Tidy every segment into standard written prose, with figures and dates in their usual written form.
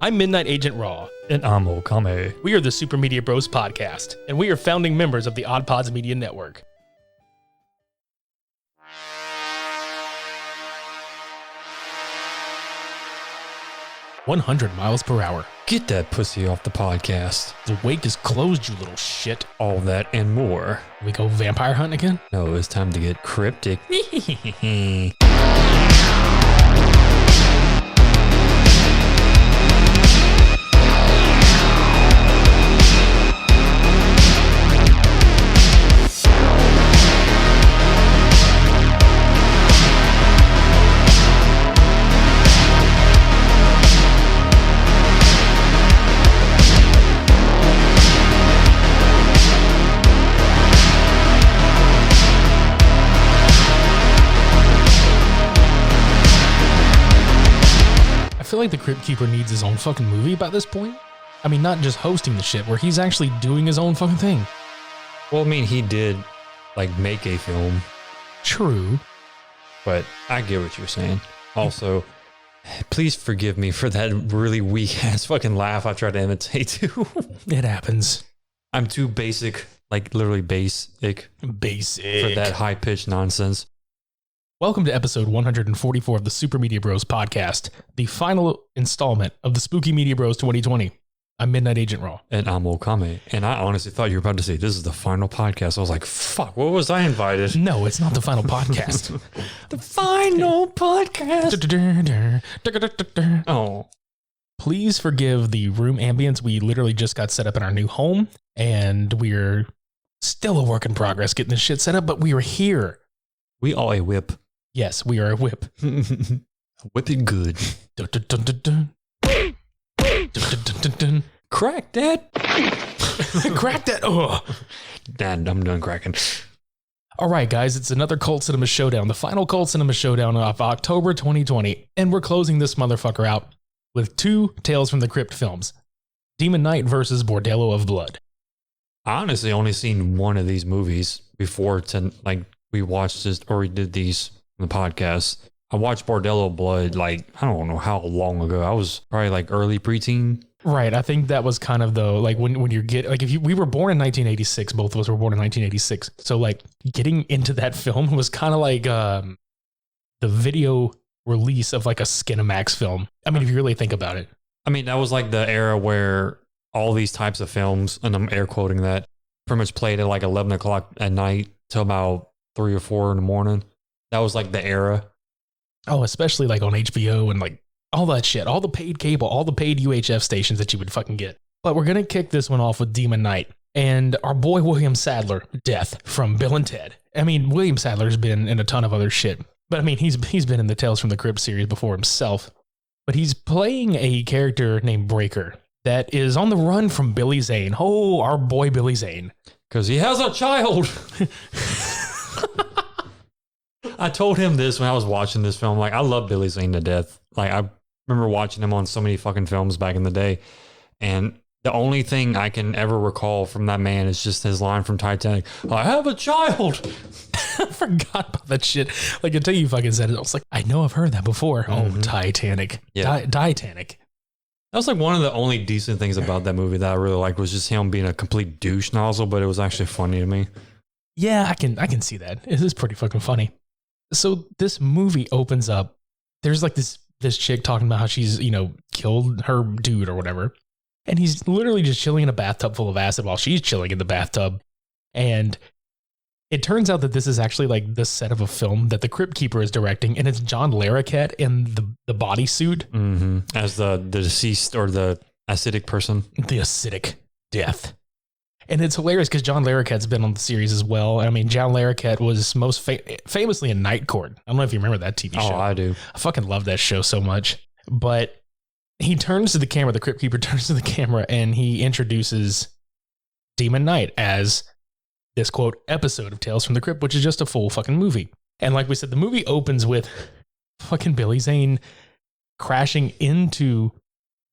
I'm Midnight Agent Raw. And I'm Okame. We are the Super Media Bros podcast, and we are founding members of the Odd Pods Media Network. "100 miles per hour. Get that pussy off the podcast. The wake is closed, you little shit." All that and more. We go vampire hunting again? No, it's time to get cryptic. I feel like the Crypt Keeper needs his own fucking movie by this point. I mean, not just hosting the shit, where he's actually doing his own fucking thing. Well, I mean, he did, make a film, True. but I get what you're saying. Also, please forgive me for that really weak-ass fucking laugh I tried to imitate, too. It happens. I'm too basic, literally basic, Basic. for that high-pitched nonsense. Welcome to episode 144 of the Super Media Bros podcast, the final installment of the Spooky Media Bros 2020. I'm Midnight Agent Raw. And I'm Okame. And I honestly thought you were about to say, this is the final podcast. I was like, fuck, what was I invited? No, it's not the final podcast. The final podcast. Oh. Please forgive the room ambience. We literally just got set up in our new home, and we're still a work in progress getting this shit set up, but we are here. We are a whip. Yes, we are a whip. Whip it good. Dun, dun, dun, dun, dun. Dun, dun, dun, dun, dun. Crack that. Crack that. Ugh. Dad, I'm done cracking. All right, guys, it's another Cult Cinema Showdown, the final Cult Cinema Showdown of October 2020. And we're closing this motherfucker out with two Tales from the Crypt films, Demon Knight versus Bordello of Blood. I honestly only seen one of these movies before we watched this, or we did these on the podcast. I watched Bordello of Blood, I don't know how long ago. I was probably early preteen. Right. I think that was kind of when you get, we were born in 1986, both of us were born in 1986. So getting into that film was kind of the video release of a Skinamax film. I mean, if you really think about it. I mean, that was the era where all these types of films, and I'm air quoting that, pretty much played at 11 o'clock at night till about 3 or 4 in the morning. That was the era. Oh, especially on HBO and all that shit, all the paid cable, all the paid UHF stations that you would fucking get. But we're going to kick this one off with Demon Knight and our boy William Sadler, Death from Bill and Ted. I mean, William Sadler's been in a ton of other shit, but I mean, he's been in the Tales from the Crypt series before himself, but he's playing a character named Breaker that is on the run from Billy Zane. Oh, our boy Billy Zane. Because he has a child. I told him this when I was watching this film. I love Billy Zane to death. I remember watching him on so many fucking films back in the day. And the only thing I can ever recall from that man is just his line from Titanic. I have a child. I forgot about that shit. Until you fucking said it, I was like, I know I've heard that before. Mm-hmm. Oh, Titanic. Yeah. Titanic. That was one of the only decent things about that movie that I really liked was just him being a complete douche nozzle, but it was actually funny to me. Yeah, I can see that. It is pretty fucking funny. So this movie opens up. There's this chick talking about how she's, killed her dude or whatever. And he's literally just chilling in a bathtub full of acid while she's chilling in the bathtub. And it turns out that this is actually the set of a film that the Crypt Keeper is directing. And it's John Larroquette in the bodysuit. Mm-hmm. As the deceased or the acidic person. The acidic death. And it's hilarious because John Larroquette's been on the series as well. I mean, John Larroquette was most famously in Night Court. I don't know if you remember that TV show. Oh, I do. I fucking love that show so much. But he turns to the camera, the Crypt Keeper turns to the camera, and he introduces Demon Knight as this, quote, episode of Tales from the Crypt, which is just a full fucking movie. And like we said, the movie opens with fucking Billy Zane crashing into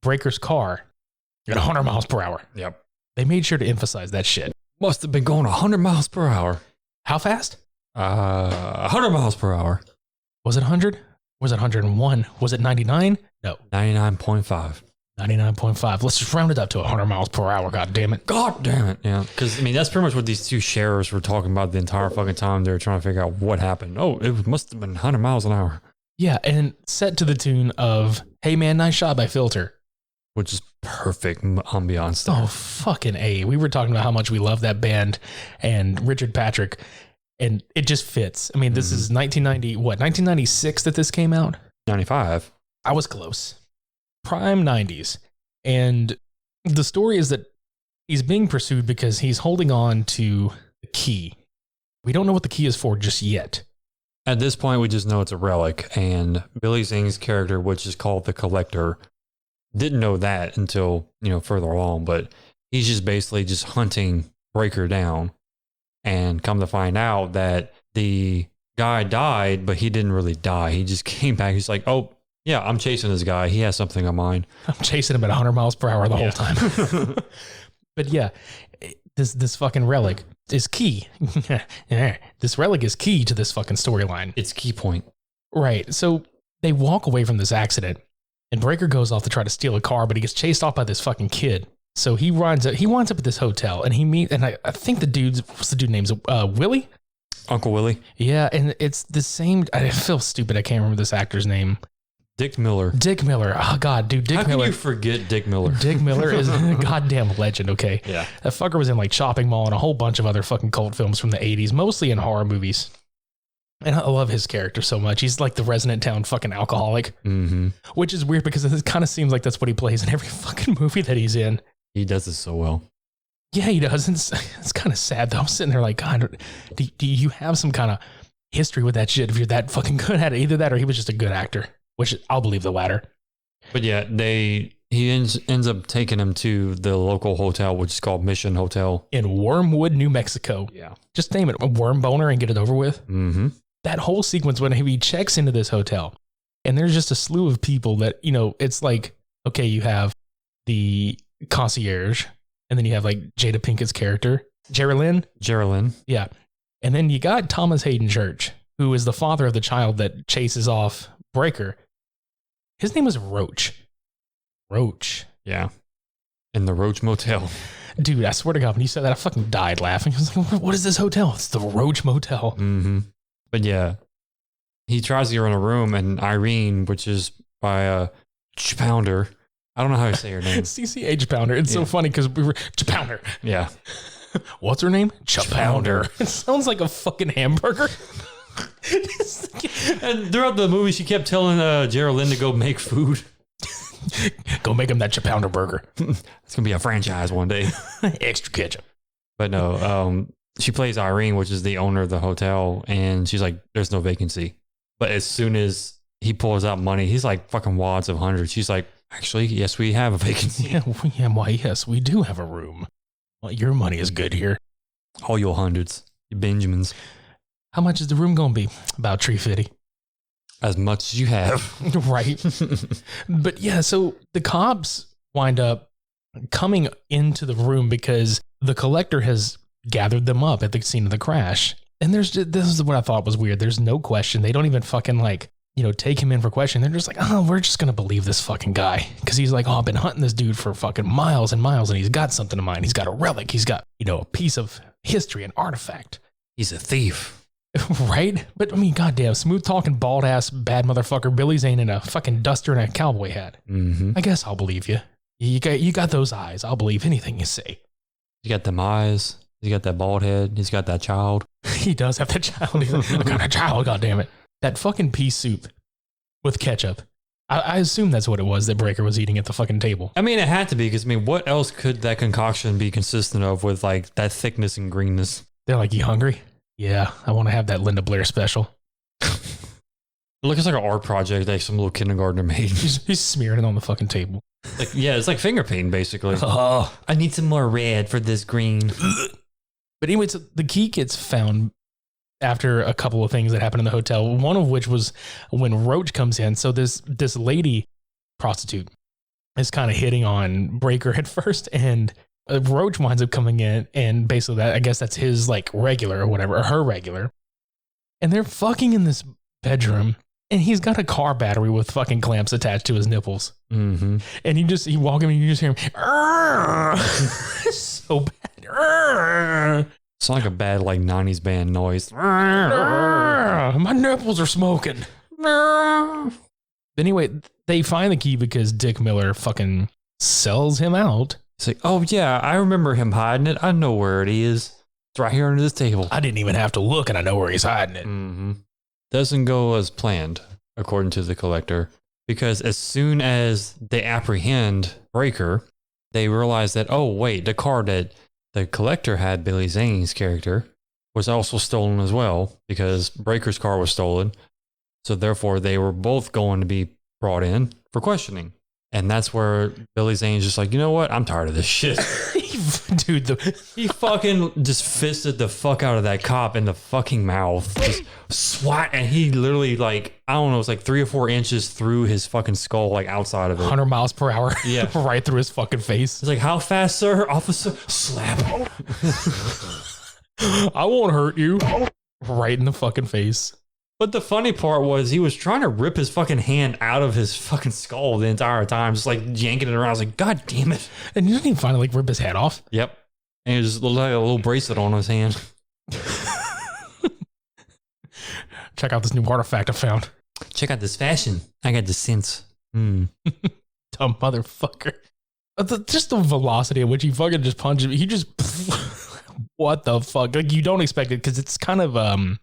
Breaker's car at 100 miles per hour. Yep. They made sure to emphasize that shit. Must have been going 100 miles per hour. How fast? 100 miles per hour. Was it 100? Was it 101? Was it 99? No. 99.5. 99.5. Let's just round it up to 100 miles per hour. God damn it. God damn it. Yeah. Because, I mean, that's pretty much what these two sheriffs were talking about the entire fucking time. They were trying to figure out what happened. Oh, it must have been 100 miles an hour. Yeah. And set to the tune of, hey, man, nice shot by Filter. Which is perfect ambiance there. Oh, fucking A. We were talking about how much we love that band and Richard Patrick, and it just fits. I mean, this is 1996 that this came out? 95. I was close. Prime 90s. And the story is that he's being pursued because he's holding on to the key. We don't know what the key is for just yet. At this point, we just know it's a relic, and Billy Zane's character, which is called the Collector, didn't know that until, further along, but he's just basically just hunting Breaker down, and come to find out that the guy died, but he didn't really die. He just came back. He's like, oh, yeah, I'm chasing this guy. He has something on mine. I'm chasing him at 100 miles per hour the whole time. But yeah, this fucking relic is key. This relic is key to this fucking storyline. It's key point. Right. So they walk away from this accident, and Breaker goes off to try to steal a car, but he gets chased off by this fucking kid. So he winds up at this hotel, and I think what's the dude name's Willie? Uncle Willie. Yeah, and it's the same. I feel stupid. I can't remember this actor's name. Dick Miller. Dick Miller. Oh, God, dude. Dick Miller. How can you forget Dick Miller? Dick Miller is a goddamn legend, okay? Yeah. That fucker was in like Chopping Mall and a whole bunch of other fucking cult films from the 80s, mostly in horror movies. And I love his character so much. He's like the resident town fucking alcoholic, which is weird because it kind of seems like that's what he plays in every fucking movie that he's in. He does this so well. Yeah, he does. It's kind of sad though. I'm sitting there like, God, do you have some kind of history with that shit if you're that fucking good at it? Either that or he was just a good actor, which I'll believe the latter. But yeah, he ends up taking him to the local hotel, which is called Mission Hotel. In Wormwood, New Mexico. Yeah. Just name it a Worm Boner and get it over with. Mm-hmm. That whole sequence when he checks into this hotel and there's just a slew of people that, it's like, okay, you have the concierge and then you have like Jada Pinkett's character, Geraldine. Yeah. And then you got Thomas Hayden Church, who is the father of the child that chases off Breaker. His name is Roach. Yeah. In the Roach Motel. Dude, I swear to God, when you said that, I fucking died laughing. I was like, what is this hotel? It's the Roach Motel. Mm-hmm. But yeah, he tries to get her in a room, and Irene, which is by Pounder. I don't know how to say her name. CCH Pounder. It's so funny because we were Pounder. Yeah. What's her name? Pounder. It sounds like a fucking hamburger. And throughout the movie, she kept telling Geraldine to go make food. Go make him that Pounder burger. It's gonna be a franchise one day. Extra ketchup. But no, she plays Irene, which is the owner of the hotel, and she's like, "There's no vacancy." But as soon as he pulls out money, he's like fucking wads of hundreds. She's like, "Actually, yes, we have a vacancy." Yeah, why? Yes, we do have a room. Well, your money is good here. All your hundreds, your Benjamins. How much is the room gonna be? About $350. As much as you have. Right. But yeah, so the cops wind up coming into the room because the Collector has gathered them up at the scene of the crash. And this is what I thought was weird. There's no question. They don't even fucking take him in for question. They're just like, oh, we're just going to believe this fucking guy. Because he's like, oh, I've been hunting this dude for fucking miles and miles, and he's got something in mind. He's got a relic. He's got, a piece of history, an artifact. He's a thief. Right? But I mean, goddamn, smooth talking, bald ass, bad motherfucker Billy Zane in a fucking duster and a cowboy hat. Mm-hmm. I guess I'll believe you. You got those eyes. I'll believe anything you say. You got them eyes. He's got that bald head. He's got that child. He does have that child. He's like, I got a child, goddammit. That fucking pea soup with ketchup. I assume that's what it was that Breaker was eating at the fucking table. I mean, it had to be, because what else could that concoction be consistent of with like that thickness and greenness? They're like, you hungry? Yeah, I want to have that Linda Blair special. It looks like an art project like some little kindergartner made. He's smearing it on the fucking table. It's like finger painting, basically. Oh, I need some more red for this green. But anyways, the key gets found after a couple of things that happened in the hotel. One of which was when Roach comes in. So this lady prostitute is kind of hitting on Breaker at first, and Roach winds up coming in, and basically I guess that's his like regular or whatever, or her regular. And they're fucking in this bedroom, And he's got a car battery with fucking clamps attached to his nipples. Mm-hmm. And you walk him and you just hear him. So bad. It's like a bad, like, 90s band noise. My nipples are smoking. Anyway, they find the key because Dick Miller fucking sells him out. It's like, oh, yeah, I remember him hiding it. I know where it is. It's right here under this table. I didn't even have to look, and I know where he's hiding it. Mm-hmm. Doesn't go as planned, according to the collector, because as soon as they apprehend Breaker, they realize that, oh, wait, the car that the collector had, Billy Zane's character, was also stolen as well, because Breaker's car was stolen. So therefore, they were both going to be brought in for questioning. And that's where Billy Zane's just like, you know what? I'm tired of this shit. Dude, he fucking just fisted the fuck out of that cop in the fucking mouth. Just swat. And he literally, like, I don't know, it's like 3 or 4 inches through his fucking skull, like outside of it. 100 miles per hour. Yeah. Right through his fucking face. It's like, how fast, sir? Officer? Slap. I won't hurt you. Right in the fucking face. But the funny part was he was trying to rip his fucking hand out of his fucking skull the entire time, just like yanking it around. I was like, God damn it. And you didn't even finally like rip his head off. Yep. And he just looked like a little bracelet on his hand. Check out this new artifact I found. Check out this fashion. I got the sense. Dumb motherfucker. Just the velocity at which he fucking just punches. He just, what the fuck? Like, you don't expect it because it's kind of,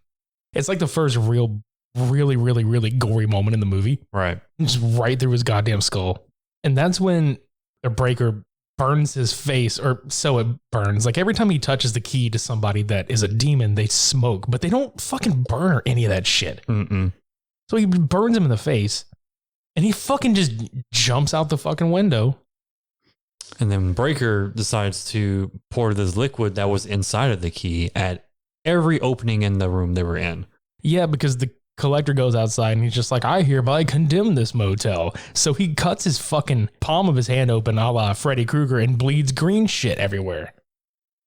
it's like the first really gory moment in the movie. Right. Just right through his goddamn skull. And that's when the Breaker burns his face, or so it burns. Like every time he touches the key to somebody that is a demon, they smoke, but they don't fucking burn or any of that shit. Mm-mm. So he burns him in the face and he fucking just jumps out the fucking window. And then Breaker decides to pour this liquid that was inside of the key at every opening in the room they were in. Yeah, because the collector goes outside and he's just like, I hereby condemn this motel. So he cuts his fucking palm of his hand open a la Freddy Krueger and bleeds green shit everywhere.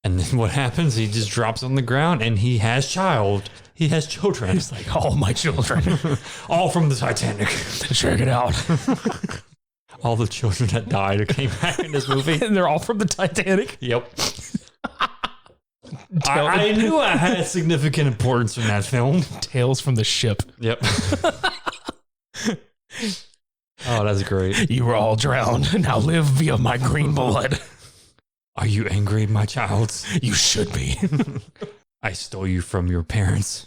And then what happens? He just drops on the ground and he has children. He's like, all my children. All from the Titanic. Check it out. All the children that died came back in this movie. And they're all from the Titanic? Yep. I knew I had significant importance in that film. Tales from the Ship. Yep. Oh, that's great. You were all drowned. Now live via my green blood. Are you angry, my child? You should be. I stole you from your parents.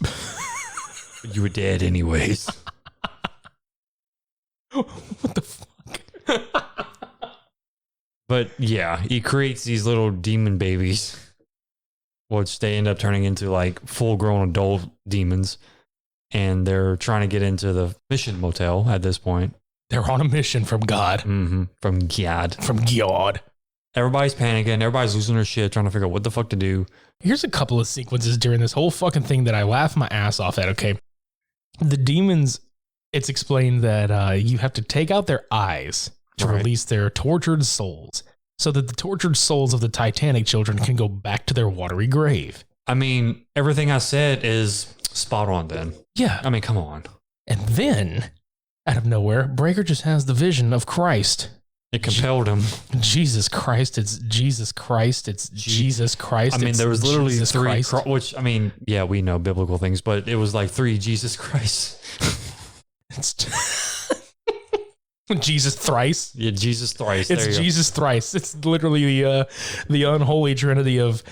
But you were dead anyways. What the fuck? But yeah, he creates these little demon babies, which they end up turning into like full-grown adult demons. And they're trying to get into the Mission Motel at this point. They're on a mission from God. Mm-hmm. From God. From God. Everybody's panicking. Everybody's losing their shit, trying to figure out what the fuck to do. Here's a couple of sequences during this whole fucking thing that I laugh my ass off at, okay? The demons, it's explained that you have to take out their eyes to release their tortured souls so that the tortured souls of the Titanic children can go back to their watery grave. I mean, everything I said is spot on then. Yeah. I mean, come on. And then, out of nowhere, Breaker just has the vision of Christ. It compelled him. Jesus Christ, it's Jesus Christ, it's Jesus Christ. I mean, there was literally Jesus three, which, I mean, yeah, we know biblical things, but it was like 3 Jesus Christ. It's Jesus thrice. Yeah, Jesus thrice. It's Jesus thrice. It's literally the unholy trinity of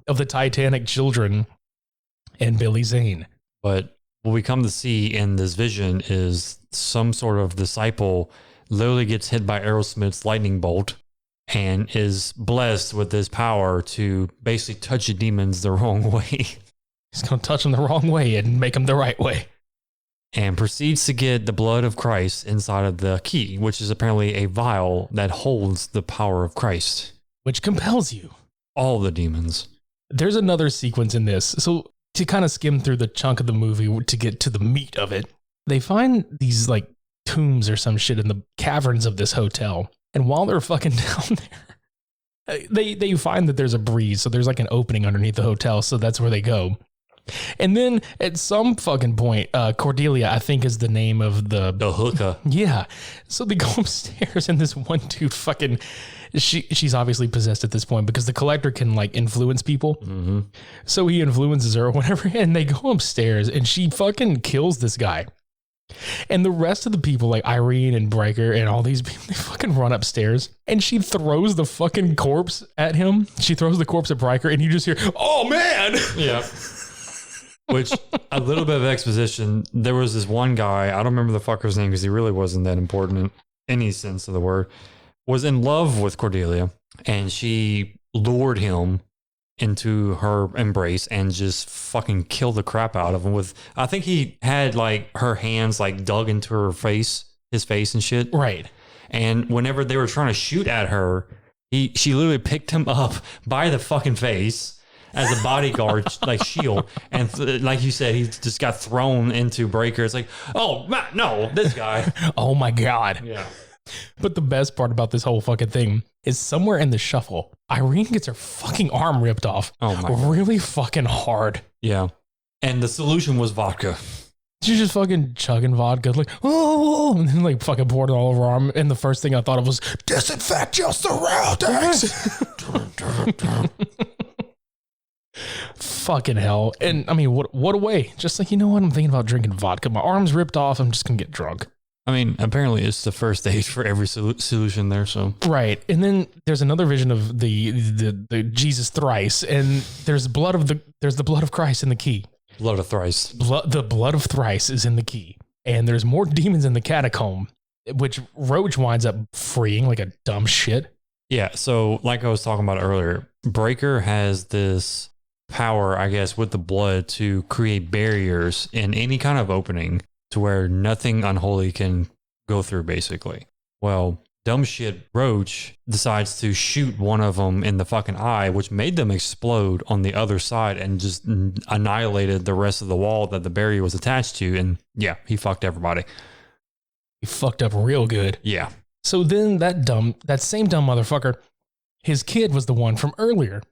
the Titanic children and Billy Zane. But what we come to see in this vision is some sort of disciple literally gets hit by Aerosmith's lightning bolt and is blessed with this power to basically touch the demons the wrong way. He's going to touch them the wrong way and make them the right way. And proceeds to get the blood of Christ inside of the key, which is apparently a vial that holds the power of Christ. Which compels you. All the demons. There's another sequence in this. So to kind of skim through the chunk of the movie to get to the meat of it, they find these like tombs or some shit in the caverns of this hotel. And while they're fucking down there, they find that there's a breeze. So there's like an opening underneath the hotel. So that's where they go. And then at some fucking point, Cordelia, I think is the name of the hooker. Yeah. So they go upstairs and this one dude fucking, she's obviously possessed at this point because the collector can like influence people. Mm-hmm. So he influences her or whatever. And they go upstairs and she fucking kills this guy. And the rest of the people, like Irene and Breaker and all these people, they fucking run upstairs and she throws the fucking corpse at him. She throws the corpse at Breaker and you just hear, oh man. Yeah. Which, a little bit of exposition, there was this one guy, I don't remember the fucker's name because he really wasn't that important in any sense of the word, was in love with Cordelia, and she lured him into her embrace and just fucking killed the crap out of him with, I think he had like her hands like dug into her face, his face and shit. Right. And whenever they were trying to shoot at her, she literally picked him up by the fucking face as a bodyguard, like shield, and like you said, he just got thrown into Breaker. It's like, oh no, this guy. Oh my god. Yeah. But the best part about this whole fucking thing is somewhere in the shuffle, Irene gets her fucking arm ripped off. Oh my god. Really fucking hard. Yeah. And the solution was vodka. She's just fucking chugging vodka, like, oh, and then like fucking poured it all over her arm. And the first thing I thought of was, disinfect your surroundings. Fucking hell. And I mean, what a way. Just like, you know what? I'm thinking about drinking vodka. My arm's ripped off. I'm just going to get drunk. I mean, apparently it's the first stage for every solution there. So right. And then there's another vision of the Jesus thrice. And there's the blood of Christ in the key. Blood of thrice. The blood of thrice is in the key. And there's more demons in the catacomb, which Roach winds up freeing like a dumb shit. Yeah. So like I was talking about earlier, Breaker has this power, I guess, with the blood to create barriers in any kind of opening to where nothing unholy can go through, basically. Well, dumb shit Roach decides to shoot one of them in the fucking eye, which made them explode on the other side and just annihilated the rest of the wall that the barrier was attached to. And yeah, he fucked everybody. He fucked up real good. Yeah. So then that same dumb motherfucker, his kid was the one from earlier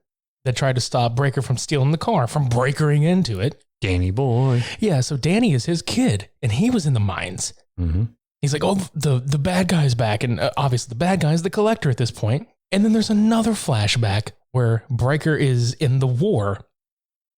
that tried to stop Breaker from stealing the car, from breakering into it. Danny boy. Yeah, so Danny is his kid, and he was in the mines. Mm-hmm. He's like, oh, the bad guy's back, and obviously the bad guy is the collector at this point. And then there's another flashback where Breaker is in the war,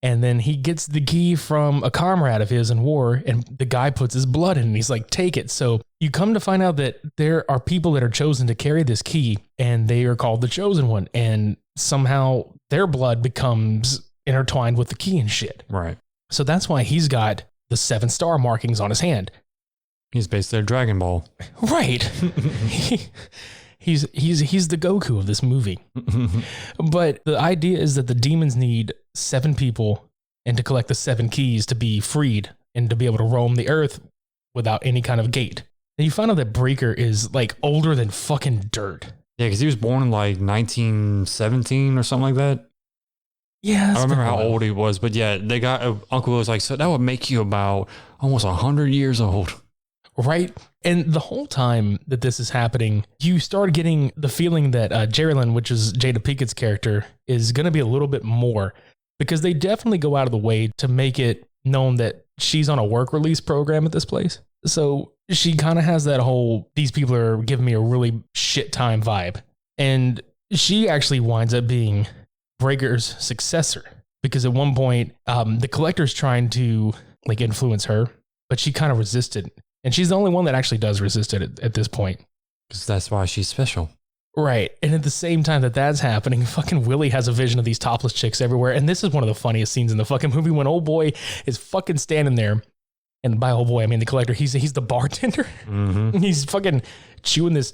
and then he gets the key from a comrade of his in war, and the guy puts his blood in, and he's like, take it. So you come to find out that there are people that are chosen to carry this key, and they are called the Chosen One, and somehow their blood becomes intertwined with the key and shit. Right. So that's why he's got the 7-star markings on his hand. He's basically a Dragon Ball. Right. He's the Goku of this movie. But the idea is that the demons need 7 people and to collect the 7 keys to be freed and to be able to roam the earth without any kind of gate. And you find out that Breaker is like older than fucking dirt. Yeah, because he was born in like 1917 or something like that. Yeah, I don't remember how old he was, but yeah, they got Uncle was like, so that would make you about almost 100 years old. Right. And the whole time that this is happening, you start getting the feeling that Jerrilyn, which is Jada Pinkett's character, is going to be a little bit more, because they definitely go out of the way to make it known that she's on a work release program at this place. So she kind of has that whole, these people are giving me a really shit time vibe. And she actually winds up being Breaker's successor, because at one point, the collector's trying to like influence her, but she kind of resisted. And she's the only one that actually does resist it at this point. Because that's why she's special. Right. And at the same time that that's happening, fucking Willie has a vision of these topless chicks everywhere. And this is one of the funniest scenes in the fucking movie when old boy is fucking standing there. And by old boy, I mean the collector. He's the bartender. Mm-hmm. He's fucking chewing this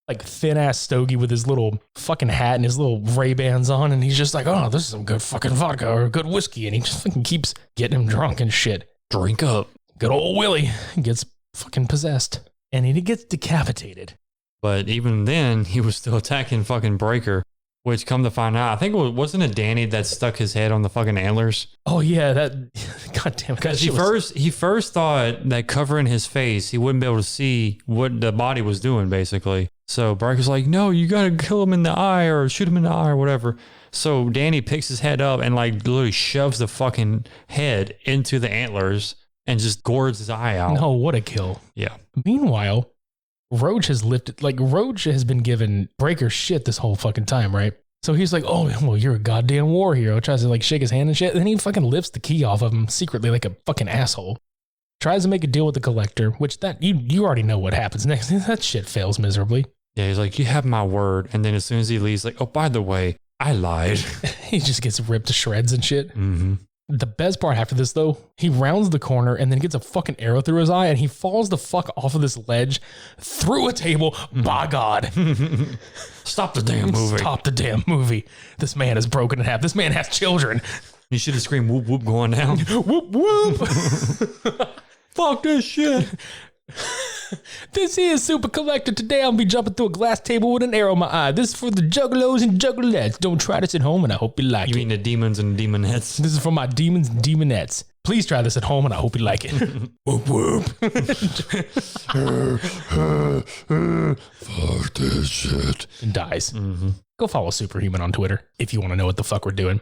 like thin ass stogie with his little fucking hat and his little Ray-Bans on. And he's just like, oh, this is some good fucking vodka or good whiskey. And he just fucking keeps getting him drunk and shit. Drink up. Good old Willie gets fucking possessed. And he gets decapitated. But even then, he was still attacking fucking Breaker, which come to find out, I think wasn't it Danny that stuck his head on the fucking antlers? Oh yeah, that, god damn it. Because he first thought that covering his face, he wouldn't be able to see what the body was doing, basically. So Breaker's like, no, you gotta kill him in the eye or shoot him in the eye or whatever. So Danny picks his head up and like literally shoves the fucking head into the antlers and just gores his eye out. No, what a kill. Yeah. Meanwhile, Roach has been given Breaker shit this whole fucking time, right? So he's like, oh, well, you're a goddamn war hero. Tries to like shake his hand and shit. And then he fucking lifts the key off of him secretly like a fucking asshole. Tries to make a deal with the Collector, which that you already know what happens next. That shit fails miserably. Yeah, he's like, you have my word. And then as soon as he leaves, like, oh, by the way, I lied. He just gets ripped to shreds and shit. Mm-hmm. The best part after this, though, he rounds the corner and then gets a fucking arrow through his eye and he falls the fuck off of this ledge through a table. By God. Stop the damn movie. Stop the damn movie. This man is broken in half. This man has children. You should have screamed whoop whoop going down. Whoop whoop. Fuck this shit. This is Super Collector. Today I'll be jumping through a glass table with an arrow in my eye. This is for the juggalos and juggalettes. Don't try this at home and I hope you like it. You mean the demons and demonettes? This is for my demons and demonettes. Please try this at home and I hope you like it. Whoop whoop. Fuck this shit. And dies. Mm-hmm. Go follow Superhuman on Twitter if you want to know what the fuck we're doing.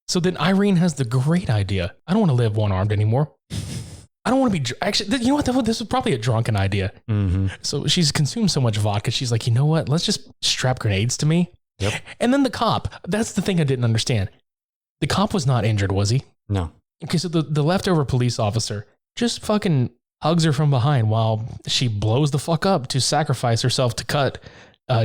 So then Irene has the great idea. I don't want to live one-armed anymore. I don't want to be... Actually, you know what? This was probably a drunken idea. Mm-hmm. So she's consumed so much vodka. She's like, you know what? Let's just strap grenades to me. Yep. And then the cop. That's the thing I didn't understand. The cop was not injured, was he? No. Okay, so the leftover police officer just fucking hugs her from behind while she blows the fuck up to sacrifice herself to cut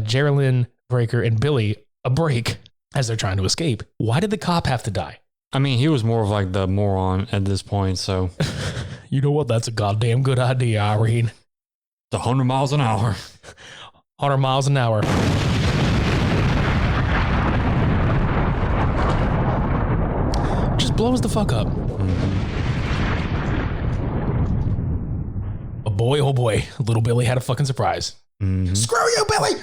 Geraldine, Breaker, and Billy a break as they're trying to escape. Why did the cop have to die? I mean, he was more of like the moron at this point, so... You know what? That's a goddamn good idea, Irene. It's 100 miles an hour. 100 miles an hour. Just blows the fuck up. Mm-hmm. But boy, oh boy, little Billy had a fucking surprise. Mm-hmm. Screw you, Billy!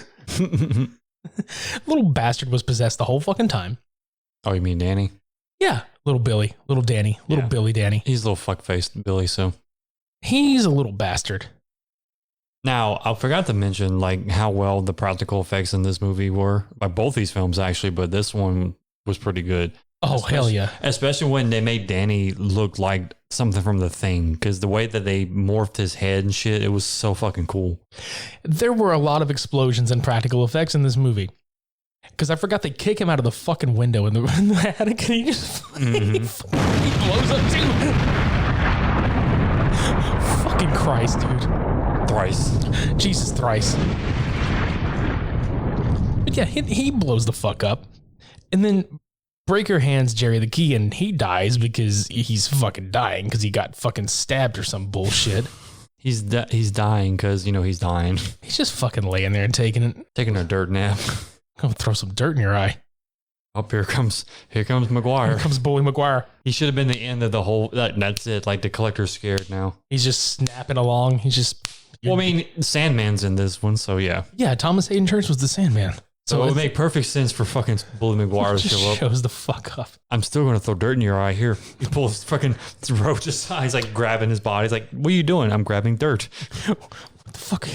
Little bastard was possessed the whole fucking time. Oh, you mean Danny? Yeah, little Billy, little Danny, little Billy Danny. He's a little fuck-faced Billy, so... He's a little bastard. Now, I forgot to mention like how well the practical effects in this movie were. By both these films, actually, but this one was pretty good. Oh, hell yeah. Especially when they made Danny look like something from The Thing, because the way that they morphed his head and shit, it was so fucking cool. There were a lot of explosions and practical effects in this movie. Because I forgot they kick him out of the fucking window in the attic and he just he blows up too. Fucking Christ, dude. Thrice. Jesus thrice. But yeah, he blows the fuck up. And then Breaker hands Jerry the key and he dies because he's fucking dying because he got fucking stabbed or some bullshit. He's dying because, you know, he's dying. He's just fucking laying there and taking a dirt nap. I'll throw some dirt in your eye. Up here comes McGuire. Here comes Bully McGuire. He should have been the end of the whole. That's it. Like the collector's scared now. He's just snapping along. He's just. Well, I mean, Sandman's in this one, so yeah. Yeah, Thomas Hayden Church was the Sandman. So it would make perfect sense for fucking Bully McGuire to show up. Shows the fuck up. I'm still gonna throw dirt in your eye. Here, he pulls fucking Roach aside. He's like grabbing his body. He's like, "What are you doing?" I'm grabbing dirt. What the fuck?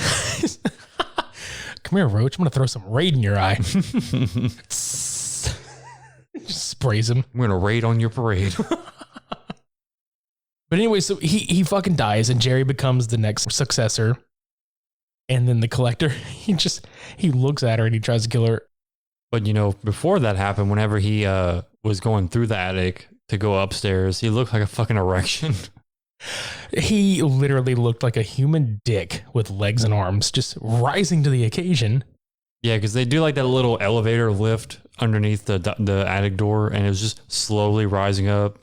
Come here, Roach. I'm gonna throw some raid in your eye. Just sprays him. I'm gonna raid on your parade. But anyway, so he fucking dies, and Jerry becomes the next successor. And then the collector, he looks at her and he tries to kill her. But you know, before that happened, whenever he was going through the attic to go upstairs, he looked like a fucking erection. He literally looked like a human dick with legs and arms, just rising to the occasion. Yeah, because they do like that little elevator lift underneath the attic door, and it was just slowly rising up.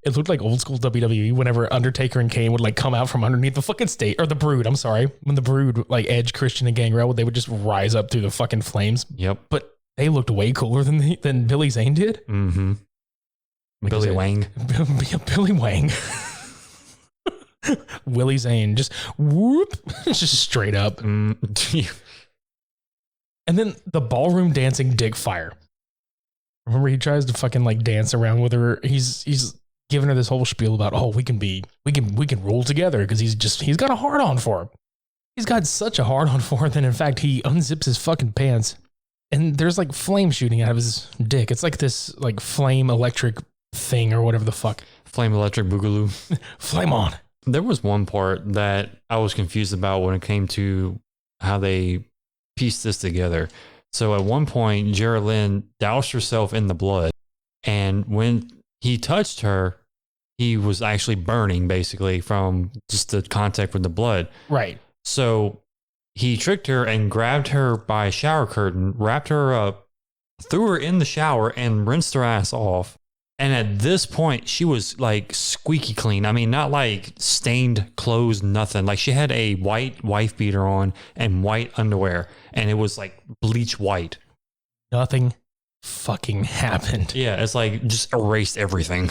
It looked like old school WWE whenever Undertaker and Kane would like come out from underneath the fucking stage, or the Brood, I'm sorry. When the Brood, like Edge, Christian, and Gangrel, they would just rise up through the fucking flames. Yep. But they looked way cooler than Billy Zane did. Mm-hmm. Billy Wang. Billy Wang. Willie Zane, just whoop, just straight up. And then the ballroom dancing Dick Fire. Remember, he tries to fucking like dance around with her. He's giving her this whole spiel about, oh, we can roll together because he's got a hard on for her. He's got such a hard on for her that in fact he unzips his fucking pants And there's like flame shooting out of his dick. It's like this like flame electric thing or whatever the fuck. Flame electric boogaloo. Flame on. There was one part that I was confused about when it came to how they pieced this together. So at one point, Geraldine doused herself in the blood. And when he touched her, he was actually burning basically from just the contact with the blood. Right. So he tricked her and grabbed her by a shower curtain, wrapped her up, threw her in the shower, and rinsed her ass off. And at this point, she was like squeaky clean. I mean, not like stained clothes, nothing. Like she had a white wife beater on and white underwear, and it was like bleach white. Nothing fucking happened. Yeah, it's like just erased everything.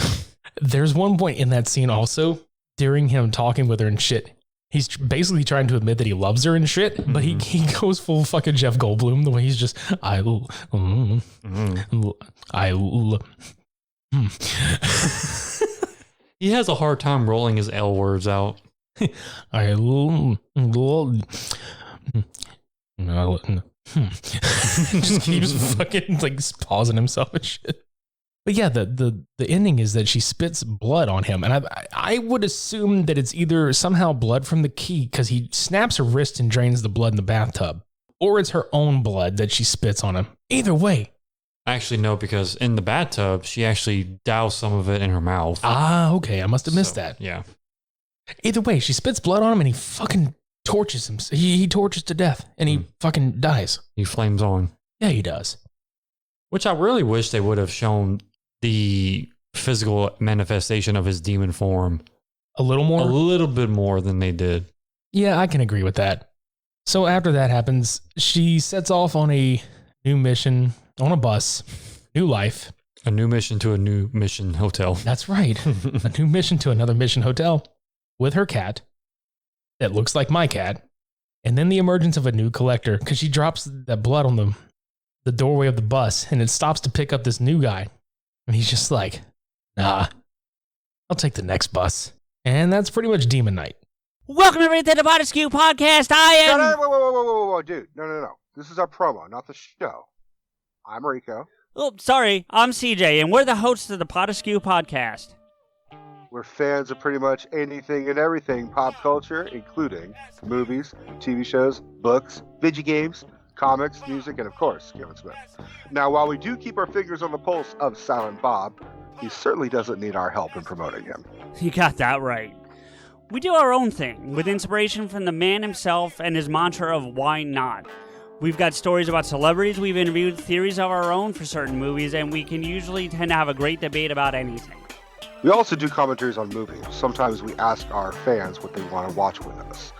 There's one point in that scene also, during him talking with her and shit, he's basically trying to admit that he loves her and shit, but he goes full fucking Jeff Goldblum, the way he's just, He has a hard time rolling his L words out. Just keeps fucking like pausing himself and shit. But yeah, the ending is that she spits blood on him, and I would assume that it's either somehow blood from the key because he snaps her wrist and drains the blood in the bathtub, or it's her own blood that she spits on him. Either way. Actually, no, because in the bathtub, she actually doused some of it in her mouth. Ah, okay. I must have missed that. Yeah. Either way, she spits blood on him and he fucking torches him. He tortures to death and he fucking dies. He flames on. Yeah, he does. Which I really wish they would have shown the physical manifestation of his demon form. A little more? A little bit more than they did. Yeah, I can agree with that. So after that happens, she sets off on a new mission on a bus, new life. A new mission to a new mission hotel. That's right. A new mission to another mission hotel with her cat that looks like my cat. And then the emergence of a new collector because she drops that blood on the doorway of the bus and it stops to pick up this new guy. And he's just like, nah, I'll take the next bus. And that's pretty much Demon Night. Welcome everybody to the Body Skew Podcast. I am... No, whoa, dude. No. This is our promo, not the show. I'm Rico. Oh, sorry. I'm CJ, and we're the hosts of the Body Skew Podcast. We're fans of pretty much anything and everything pop culture, including movies, TV shows, books, video games, comics, music, and of course, Kevin Smith. Now, while we do keep our fingers on the pulse of Silent Bob, he certainly doesn't need our help in promoting him. You got that right. We do our own thing, with inspiration from the man himself and his mantra of why not. We've got stories about celebrities, we've interviewed theories of our own for certain movies, and we can usually tend to have a great debate about anything. We also do commentaries on movies. Sometimes we ask our fans what they want to watch with us.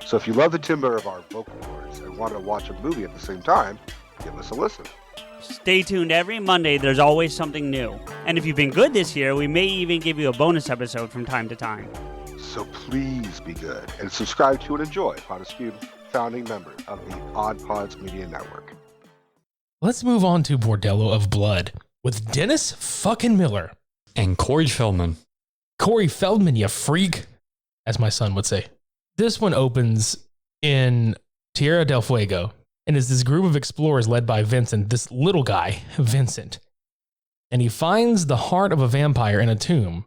So if you love the timbre of our vocal cords and want to watch a movie at the same time, give us a listen. Stay tuned every Monday, there's always something new. And if you've been good this year, we may even give you a bonus episode from time to time. So please be good and subscribe to and enjoy Body Skew, founding member of the Odd Pods Media Network. Let's move on to Bordello of Blood with Dennis fucking Miller. And Corey Feldman. Corey Feldman, you freak, as my son would say. This one opens in Tierra del Fuego and is this group of explorers led by Vincent, this little guy, Vincent. And he finds the heart of a vampire in a tomb.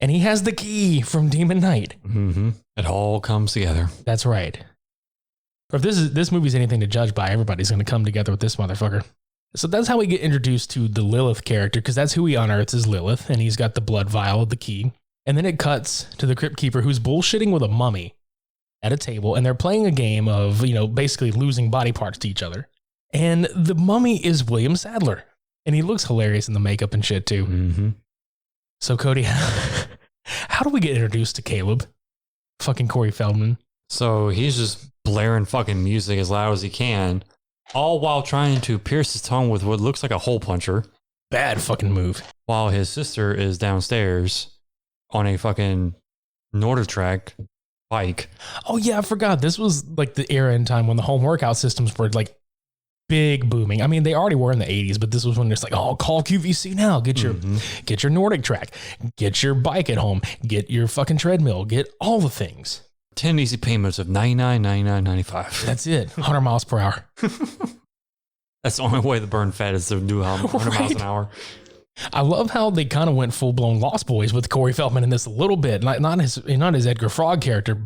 And he has the key from Demon Night. Mm-hmm. It all comes together. That's right. If this movie's anything to judge by, everybody's going to come together with this motherfucker. So that's how we get introduced to the Lilith character, because that's who he unearths as Lilith, and he's got the blood vial of the key. And then it cuts to the Crypt Keeper, who's bullshitting with a mummy at a table, and they're playing a game of, basically losing body parts to each other. And the mummy is William Sadler, and he looks hilarious in the makeup and shit too. Mm-hmm. So Cody, how do we get introduced to Caleb? Fucking Corey Feldman. So he's just blaring fucking music as loud as he can, all while trying to pierce his tongue with what looks like a hole puncher. Bad fucking move. While his sister is downstairs on a fucking Nordic bike. Oh yeah, I forgot. This was like the era in time when the home workout systems were like big booming. I mean, they already were in the 80s, but this was when it's like, oh, call QVC now. Get your Nordic track. Get your bike at home. Get your fucking treadmill. Get all the things. 10 easy payments of $99.95. That's it. 100 miles per hour. That's the only way to burn fat is to do 100 miles an hour. I love how they kind of went full blown Lost Boys with Corey Feldman in this a little bit. Not his Edgar Frog character,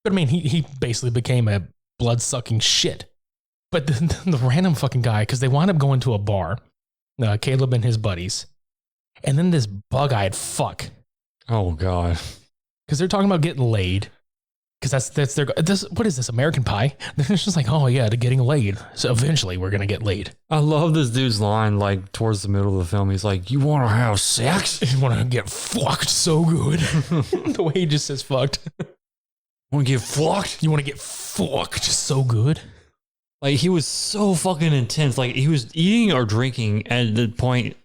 but I mean he basically became a blood sucking shit. But the random fucking guy, because they wound up going to a bar, Caleb and his buddies, and then this bug-eyed fuck. Oh God. Because they're talking about getting laid. Because that's their, what is this, American Pie? They're just like, oh yeah, to getting laid. So eventually we're going to get laid. I love this dude's line, like towards the middle of the film. He's like, you want to have sex? You want to get fucked so good. The way he just says fucked. Want to get fucked? You want to get fucked so good? Like, he was so fucking intense. Like, he was eating or drinking at the point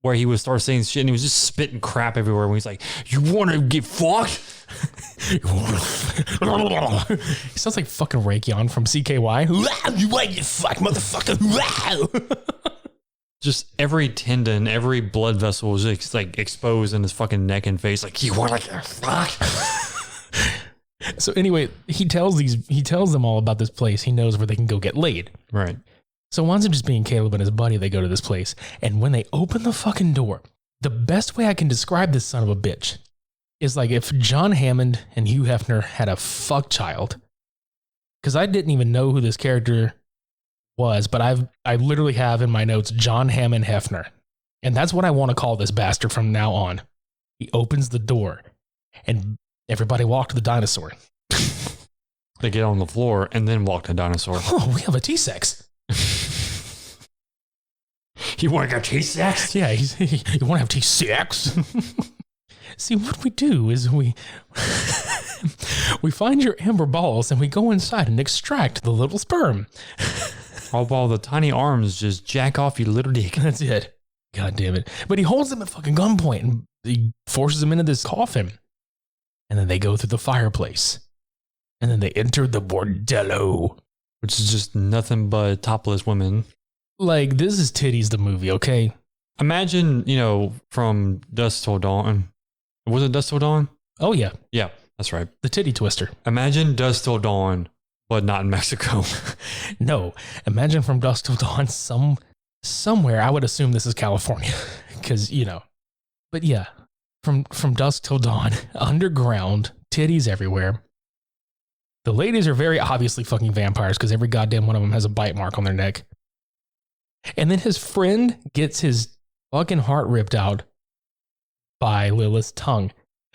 where he would start saying shit and he was just spitting crap everywhere. When he's like, you want to get fucked? He sounds like fucking Raekwon from CKY. You want to get fucked, motherfucker. Just every tendon, every blood vessel was just like exposed in his fucking neck and face. Like, you want to get fucked? So anyway, he tells them all about this place. He knows where they can go get laid. Right. So once just being Caleb and his buddy, they go to this place. And when they open the fucking door, the best way I can describe this son of a bitch is like if John Hammond and Hugh Hefner had a fuck child. Because I didn't even know who this character was, but I literally have in my notes John Hammond Hefner. And that's what I want to call this bastard from now on. He opens the door and everybody walk to the dinosaur. They get on the floor and then walk to the dinosaur. Oh, we have a T-sex. You want to get T-sex? Yeah, you want to have T-sex? See, what we do is we find your amber balls and we go inside and extract the little sperm. All while the tiny arms just jack off your little dick. That's it. God damn it. But he holds them at fucking gunpoint and he forces them into this coffin. And then they go through the fireplace. And then they enter the Bordello. Which is just nothing but topless women. Like, this is Titties the movie, okay? Imagine, from Dusk Till Dawn. Was it Dusk Till Dawn? Oh, yeah. Yeah, that's right. The titty twister. Imagine Dusk Till Dawn, but not in Mexico. No. Imagine from Dusk Till Dawn somewhere. I would assume this is California. Because, But yeah. From Dusk Till Dawn, underground, titties everywhere. The ladies are very obviously fucking vampires because every goddamn one of them has a bite mark on their neck. And then his friend gets his fucking heart ripped out by Lilith's tongue.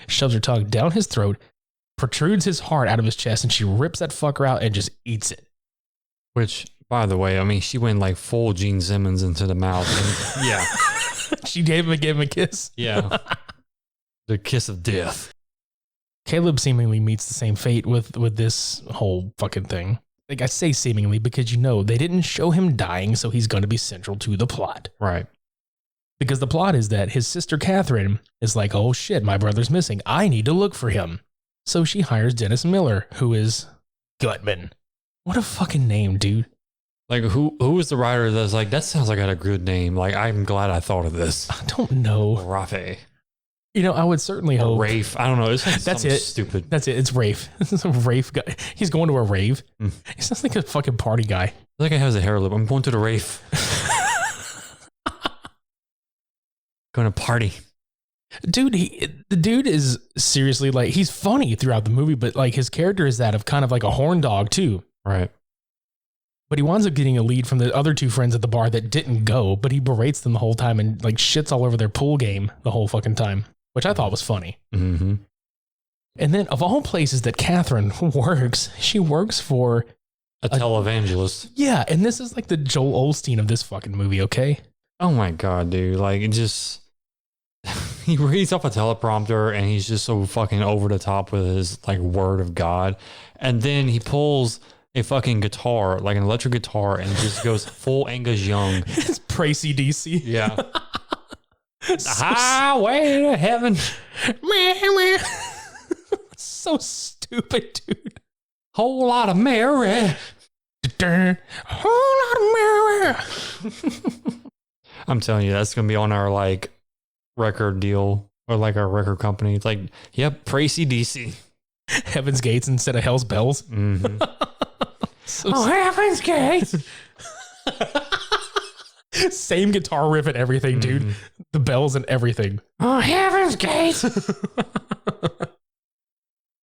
Shoves her tongue down his throat, protrudes his heart out of his chest, and she rips that fucker out and just eats it. Which, by the way, I mean, she went like full Gene Simmons into the mouth. And, yeah. She gave him a kiss. Yeah. The kiss of death. Caleb seemingly meets the same fate with this whole fucking thing. Like, I say seemingly because they didn't show him dying, so he's going to be central to the plot. Right. Because the plot is that his sister Catherine is like, oh shit, my brother's missing. I need to look for him. So she hires Dennis Miller, who is Gutman. What a fucking name, dude. Like, who was the writer that's like, that sounds like I had a good name. Like, I'm glad I thought of this. I don't know. Rafe. I would certainly hope. Rafe. I don't know. It's like that's it. Stupid. That's it. It's Rafe. It's a Rafe guy. He's going to a rave. He sounds like a fucking party guy. That guy has a hair lip. I'm going to the Rafe. Going to party. Dude, the dude is seriously like, he's funny throughout the movie, but like his character is that of kind of like a horn dog too. Right. But he winds up getting a lead from the other two friends at the bar that didn't go, but he berates them the whole time and like shits all over their pool game the whole fucking time, which I thought was funny. Mm-hmm. And then of all places that Catherine works, she works for a televangelist. Yeah. And this is like the Joel Osteen of this fucking movie. Okay. Oh my God, dude. Like, it just, he reads off a teleprompter and he's just so fucking over the top with his like word of God. And then he pulls a fucking guitar, like an electric guitar, and just goes full Angus Young. It's Pracy DC. Yeah. Highway to heaven. So stupid, dude. Whole lot of Mary. Whole lot of Mary. I'm telling you, that's going to be on our like record deal or like our record company. It's like, yep, Pracy DC. Heaven's Gates instead of Hell's Bells. Mm-hmm. So Heaven's Gates. Same guitar riff and everything, dude. The bells and everything. Oh, heaven's gate.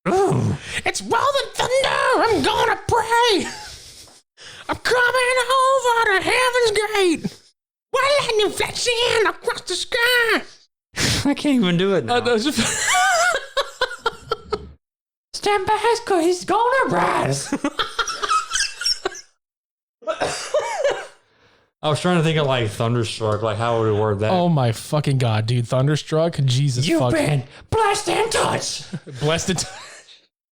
Ooh. It's rolling thunder. I'm gonna pray. I'm coming over to heaven's gate. What lightning flashes in across the sky. I can't even do it now. Stand back, cause he's gonna rise. I was trying to think of like Thunderstruck, like how would it word that? Oh my fucking god, dude! Thunderstruck, Jesus You've fuck. been blessed and touched. Blessed and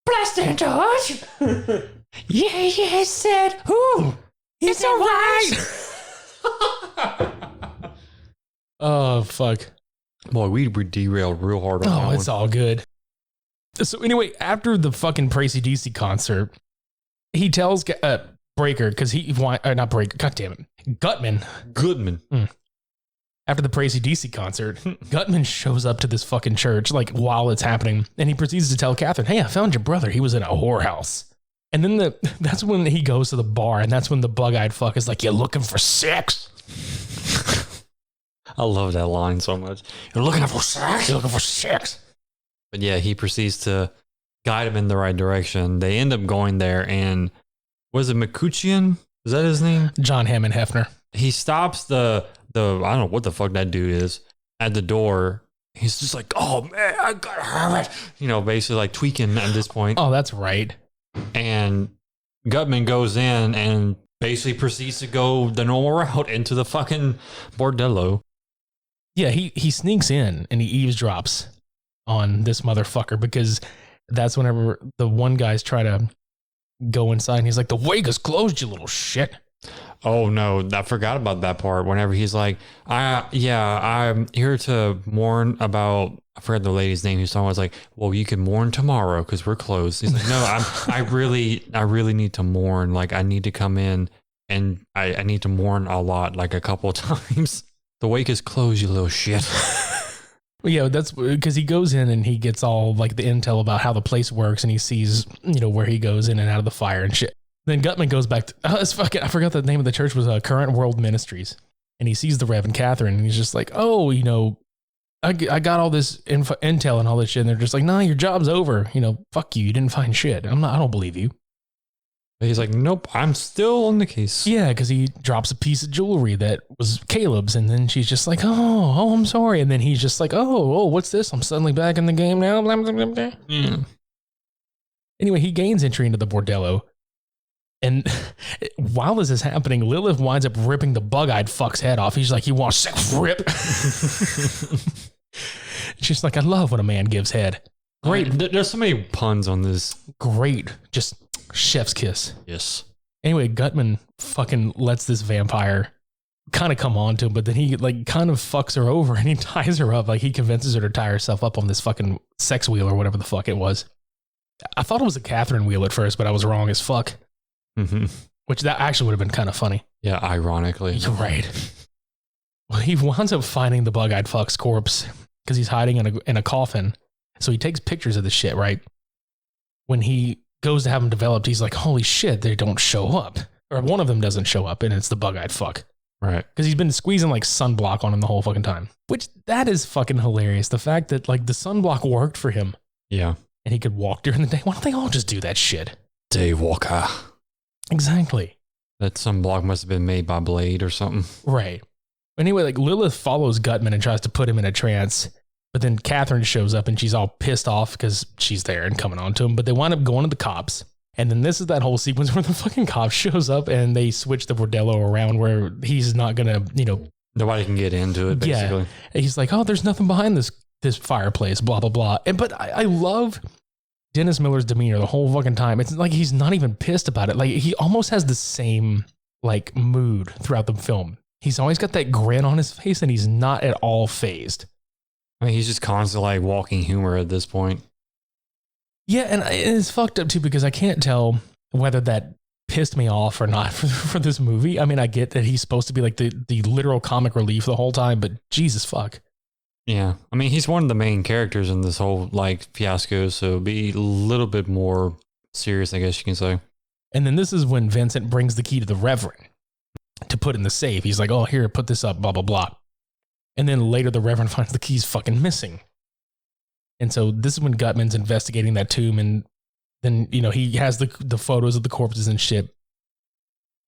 Blessed and touched. Yeah, said who? It's alright. Oh fuck. Boy, we derailed real hard on that Oh, it's all good. So anyway, after the fucking Pracy DC concert, he tells Breaker, because not Breaker, god damn it, Gutman. Goodman. After the Pracy DC concert, Gutman shows up to this fucking church, like while it's happening, and he proceeds to tell Catherine, hey, I found your brother. He was in a whorehouse. And then that's when he goes to the bar, and that's when the bug-eyed fuck is like, you're looking for sex? I love that line so much. You're looking for sex? You're looking for sex? But yeah, he proceeds to guide him in the right direction. They end up going there, and was it McCutcheon? Is that his name? John Hammond Hefner. He stops the I don't know what the fuck that dude is at the door. He's just like, oh man, I gotta have it. You know, basically like tweaking at this point. Oh, that's right. And Gutman goes in and basically proceeds to go the normal route into the fucking bordello. Yeah, he sneaks in and he eavesdrops on this motherfucker because that's whenever the one guy's try to go inside and he's like, the wake is closed, you little shit. Oh no, I forgot about that part. Whenever he's like, I'm here to mourn about, I forgot the lady's name. He's talking about, like, well, you can mourn tomorrow because we're closed. He's like, no, I really need to mourn. Like, I need to come in and I need to mourn a lot, like a couple of times. The wake is closed, you little shit. Well, yeah, that's because he goes in and he gets all like the intel about how the place works and he sees, where he goes in and out of the fire and shit. Then Gutman goes back to, I forgot the name of the church was Current World Ministries. And he sees the Rev and Catherine and he's just like, oh, I got all this intel and all this shit. And they're just like, nah, your job's over. Fuck you. You didn't find shit. I don't believe you. But he's like, nope, I'm still on the case. Yeah, because he drops a piece of jewelry that was Caleb's. And then she's just like, oh, I'm sorry. And then he's just like, oh, what's this? I'm suddenly back in the game now. Blah, blah, blah, blah. Mm. Anyway, he gains entry into the bordello. And while this is happening, Lilith winds up ripping the bug-eyed fuck's head off. He's like, you want sex? Rip. She's like, I love when a man gives head. Great. There's so many puns on this. Great. Just chef's kiss. Yes. Anyway, Gutman fucking lets this vampire kind of come on to him, but then he like kind of fucks her over and he ties her up. Like he convinces her to tie herself up on this fucking sex wheel or whatever the fuck it was. I thought it was a Catherine wheel at first, but I was wrong as fuck. Mm-hmm. Which that actually would have been kind of funny. Yeah, ironically. You're right. Well, he winds up finding the bug-eyed fuck's corpse because he's hiding in a coffin. So he takes pictures of the shit, right? When he goes to have them developed, he's like, holy shit, they don't show up. Or one of them doesn't show up, and it's the bug-eyed fuck. Right. Because he's been squeezing like sunblock on him the whole fucking time. Which, that is fucking hilarious. The fact that like the sunblock worked for him. Yeah. And he could walk during the day. Why don't they all just do that shit? Daywalker. Exactly. That sunblock must have been made by Blade or something. Right. Anyway, like Lilith follows Gutman and tries to put him in a trance. But then Catherine shows up and she's all pissed off because she's there and coming on to him. But they wind up going to the cops. And then this is that whole sequence where the fucking cop shows up and they switch the bordello around where he's not going to, Nobody can get into it, basically. Yeah. And he's like, oh, there's nothing behind this fireplace, blah, blah, blah. But I love Dennis Miller's demeanor the whole fucking time. It's like he's not even pissed about it. Like he almost has the same like mood throughout the film. He's always got that grin on his face and he's not at all phased. I mean, he's just constantly like walking humor at this point. Yeah, and it's fucked up too because I can't tell whether that pissed me off or not for this movie. I mean, I get that he's supposed to be like the literal comic relief the whole time, but Jesus fuck. Yeah. I mean, he's one of the main characters in this whole like fiasco, so be a little bit more serious, I guess you can say. And then this is when Vincent brings the key to the Reverend. to put in the safe. He's like, oh, here, put this up, blah, blah, blah. And then later the Reverend finds the keys fucking missing. And so this is when Gutman's investigating that tomb. And then, you know, he has the photos of the corpses and shit.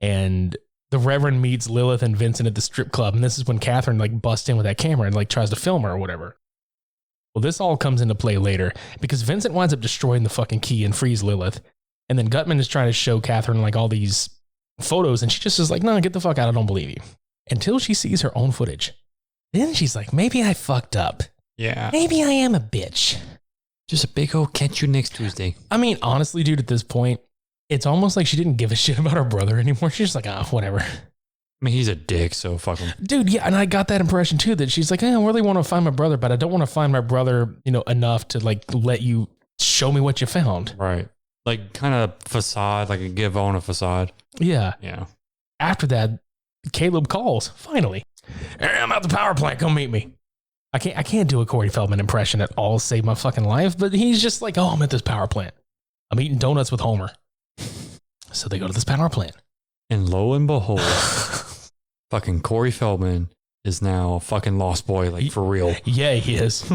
And the Reverend meets Lilith and Vincent at the strip club. And this is when Catherine like busts in with that camera and like tries to film her or whatever. Well, this all comes into play later because Vincent winds up destroying the fucking key and frees Lilith. And then Gutman is trying to show Catherine like all these photos. And she just is like, no, get the fuck out. I don't believe you. Until she sees her own footage. Then she's like, maybe I fucked up. Yeah. Maybe I am a bitch. Just a big old catch you next Tuesday. I mean, honestly, dude, at this point, it's almost like she didn't give a shit about her brother anymore. She's just like, ah, whatever. I mean, he's a dick, so fuck him. Dude, yeah, and I got that impression too, that she's like, I really want to find my brother, but I don't want to find my brother, you know, enough to like let you show me what you found. Right. Like kind of facade, like a give on a facade. Yeah. Yeah. After that, Caleb calls, finally. Hey, I'm at the power plant. Come meet me. I can't do a Corey Feldman impression at all, save my fucking life, but he's just like, oh, I'm at this power plant. I'm eating donuts with Homer. So they go to this power plant. And lo and behold, fucking Corey Feldman is now a fucking lost boy, like for real. Yeah, he is.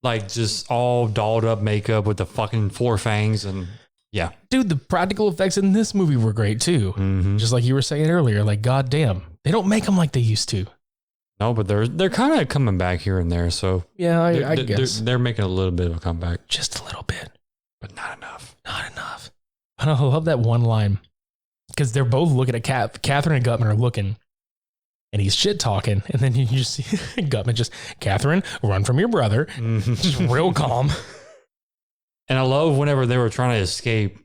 Like just all dolled up makeup with the fucking 4 fangs and yeah. Dude, the practical effects in this movie were great too. Mm-hmm. Just like you were saying earlier, like, goddamn, they don't make them like they used to. No, but they're kind of coming back here and there. So yeah, I guess they're making a little bit of a comeback. Just a little bit. But not enough. Not enough. I love that one line because they're both looking at Catherine and Gutman are looking and he's shit talking. And then you just see Gutman just, Catherine, run from your brother. Just real calm. And I love whenever they were trying to escape,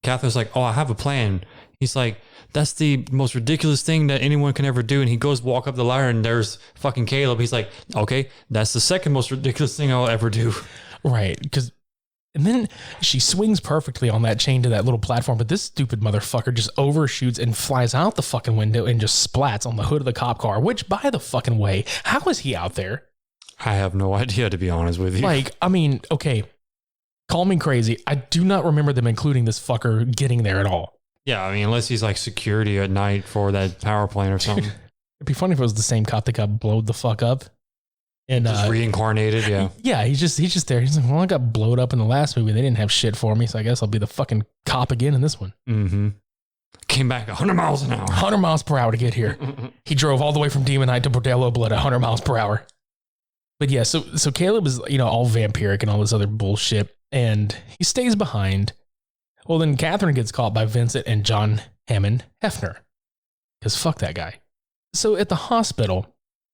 Catherine's like, oh, I have a plan. He's like, that's the most ridiculous thing that anyone can ever do. And he goes walk up the ladder and there's fucking Caleb. He's like, okay, that's the second most ridiculous thing I'll ever do. Right. And then she swings perfectly on that chain to that little platform. But this stupid motherfucker just overshoots and flies out the fucking window and just splats on the hood of the cop car, which by the fucking way, how is he out there? I have no idea, to be honest with you. Like, I mean, okay, call me crazy. I do not remember them including this fucker getting there at all. Yeah, I mean, unless he's like security at night for that power plant or something. It'd be funny if it was the same cop that got blowed the fuck up. And just reincarnated, yeah. Yeah, he's just there. He's like, well, I got blowed up in the last movie. They didn't have shit for me, so I guess I'll be the fucking cop again in this one. Mm-hmm. Came back 100 miles an hour. 100 miles per hour to get here. He drove all the way from Demon Knight to Bordello of Blood at 100 miles per hour. But yeah, so Caleb is, you know, all vampiric and all this other bullshit, and he stays behind. Well, then Catherine gets caught by Vincent and John Hammond Hefner. Because fuck that guy. So at the hospital,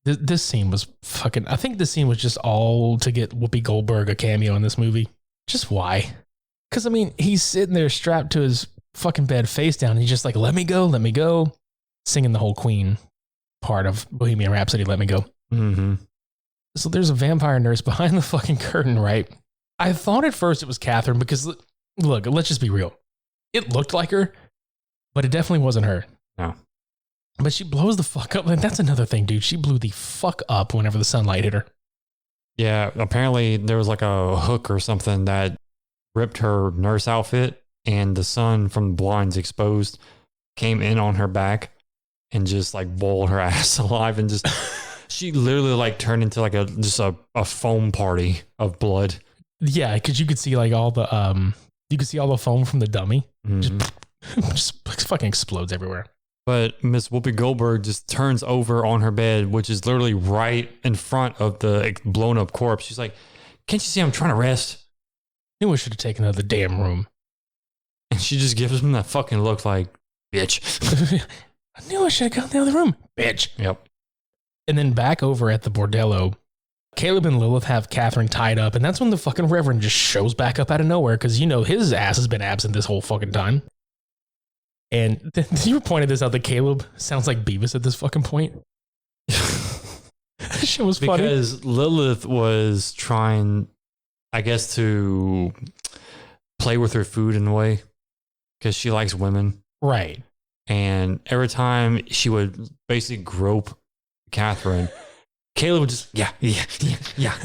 this scene was fucking... I think this scene was just all to get Whoopi Goldberg a cameo in this movie. Just why? Because, I mean, he's sitting there strapped to his fucking bed face down. And he's just like, let me go. Singing the whole Queen part of Bohemian Rhapsody, Let Me Go. Mm-hmm. So there's a vampire nurse behind the fucking curtain, right? I thought at first it was Catherine because... Look, let's just be real. It looked like her, but it definitely wasn't her. No. But she blows the fuck up. Like, that's another thing, dude. She blew the fuck up whenever the sunlight hit her. Yeah, apparently there was like a hook or something that ripped her nurse outfit, and the sun from the blinds exposed came in on her back and just like boiled her ass alive, and just she literally like turned into like a foam party of blood. Yeah, because you could see like all the foam from the dummy. Just fucking explodes everywhere. But Miss Whoopi Goldberg just turns over on her bed, which is literally right in front of the blown up corpse. She's like, can't you see I'm trying to rest? I knew I should have taken her to the damn room. And she just gives him that fucking look like, bitch. I knew I should have gone to the other room. Bitch. Yep. And then back over at the Bordello, Caleb and Lilith have Catherine tied up, and that's when the fucking Reverend just shows back up out of nowhere, because, you know, his ass has been absent this whole fucking time. And you pointed this out that Caleb sounds like Beavis at this fucking point. That shit was funny. Because Lilith was trying, I guess, to play with her food in a way, because she likes women. Right. And every time she would basically grope Catherine, Caleb would just, yeah,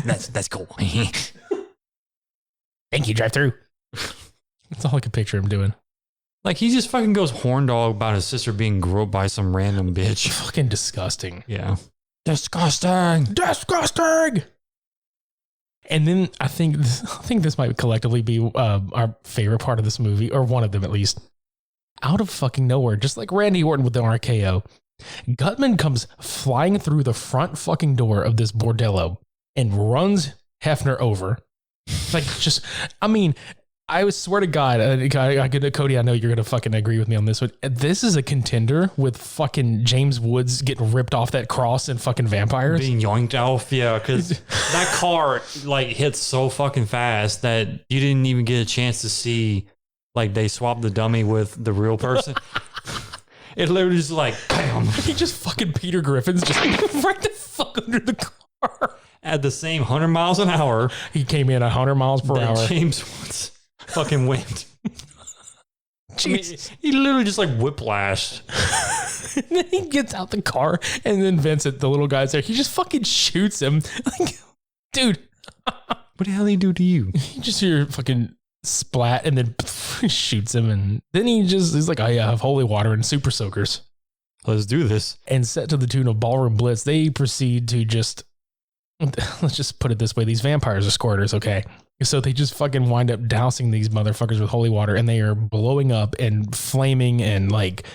that's cool. Thank you, drive through. That's all I could picture him doing. Like, he just fucking goes horn dog about his sister being groped by some random bitch. Fucking disgusting. Yeah. Disgusting. Disgusting. And then I think this might collectively be our favorite part of this movie, or one of them at least. Out of fucking nowhere, just like Randy Orton with the RKO, Gutman comes flying through the front fucking door of this bordello and runs Hefner over. Like, just, I mean, I swear to God, Cody, I know you're going to fucking agree with me on this one. This is a contender with fucking James Woods getting ripped off that cross and fucking vampires. Being yoinked off, yeah, because that car, like, hits so fucking fast that you didn't even get a chance to see, like, they swapped the dummy with the real person. It literally just like, bam. He just fucking Peter Griffin's just right the fuck under the car. At the same 100 miles an hour. He came in 100 miles per hour. James Woods fucking went. Jeez. I mean, he literally just like whiplashed. And then he gets out the car, and then Vincent, the little guy's there, he just fucking shoots him. Like, dude. What the hell did he do to you? You just hear fucking splat, and then shoots him, and then he's like, I have holy water and super soakers. Let's do this. And set to the tune of Ballroom Blitz, they proceed to just, let's just put it this way, these vampires are squirters, okay? So they just fucking wind up dousing these motherfuckers with holy water, and they are blowing up and flaming and like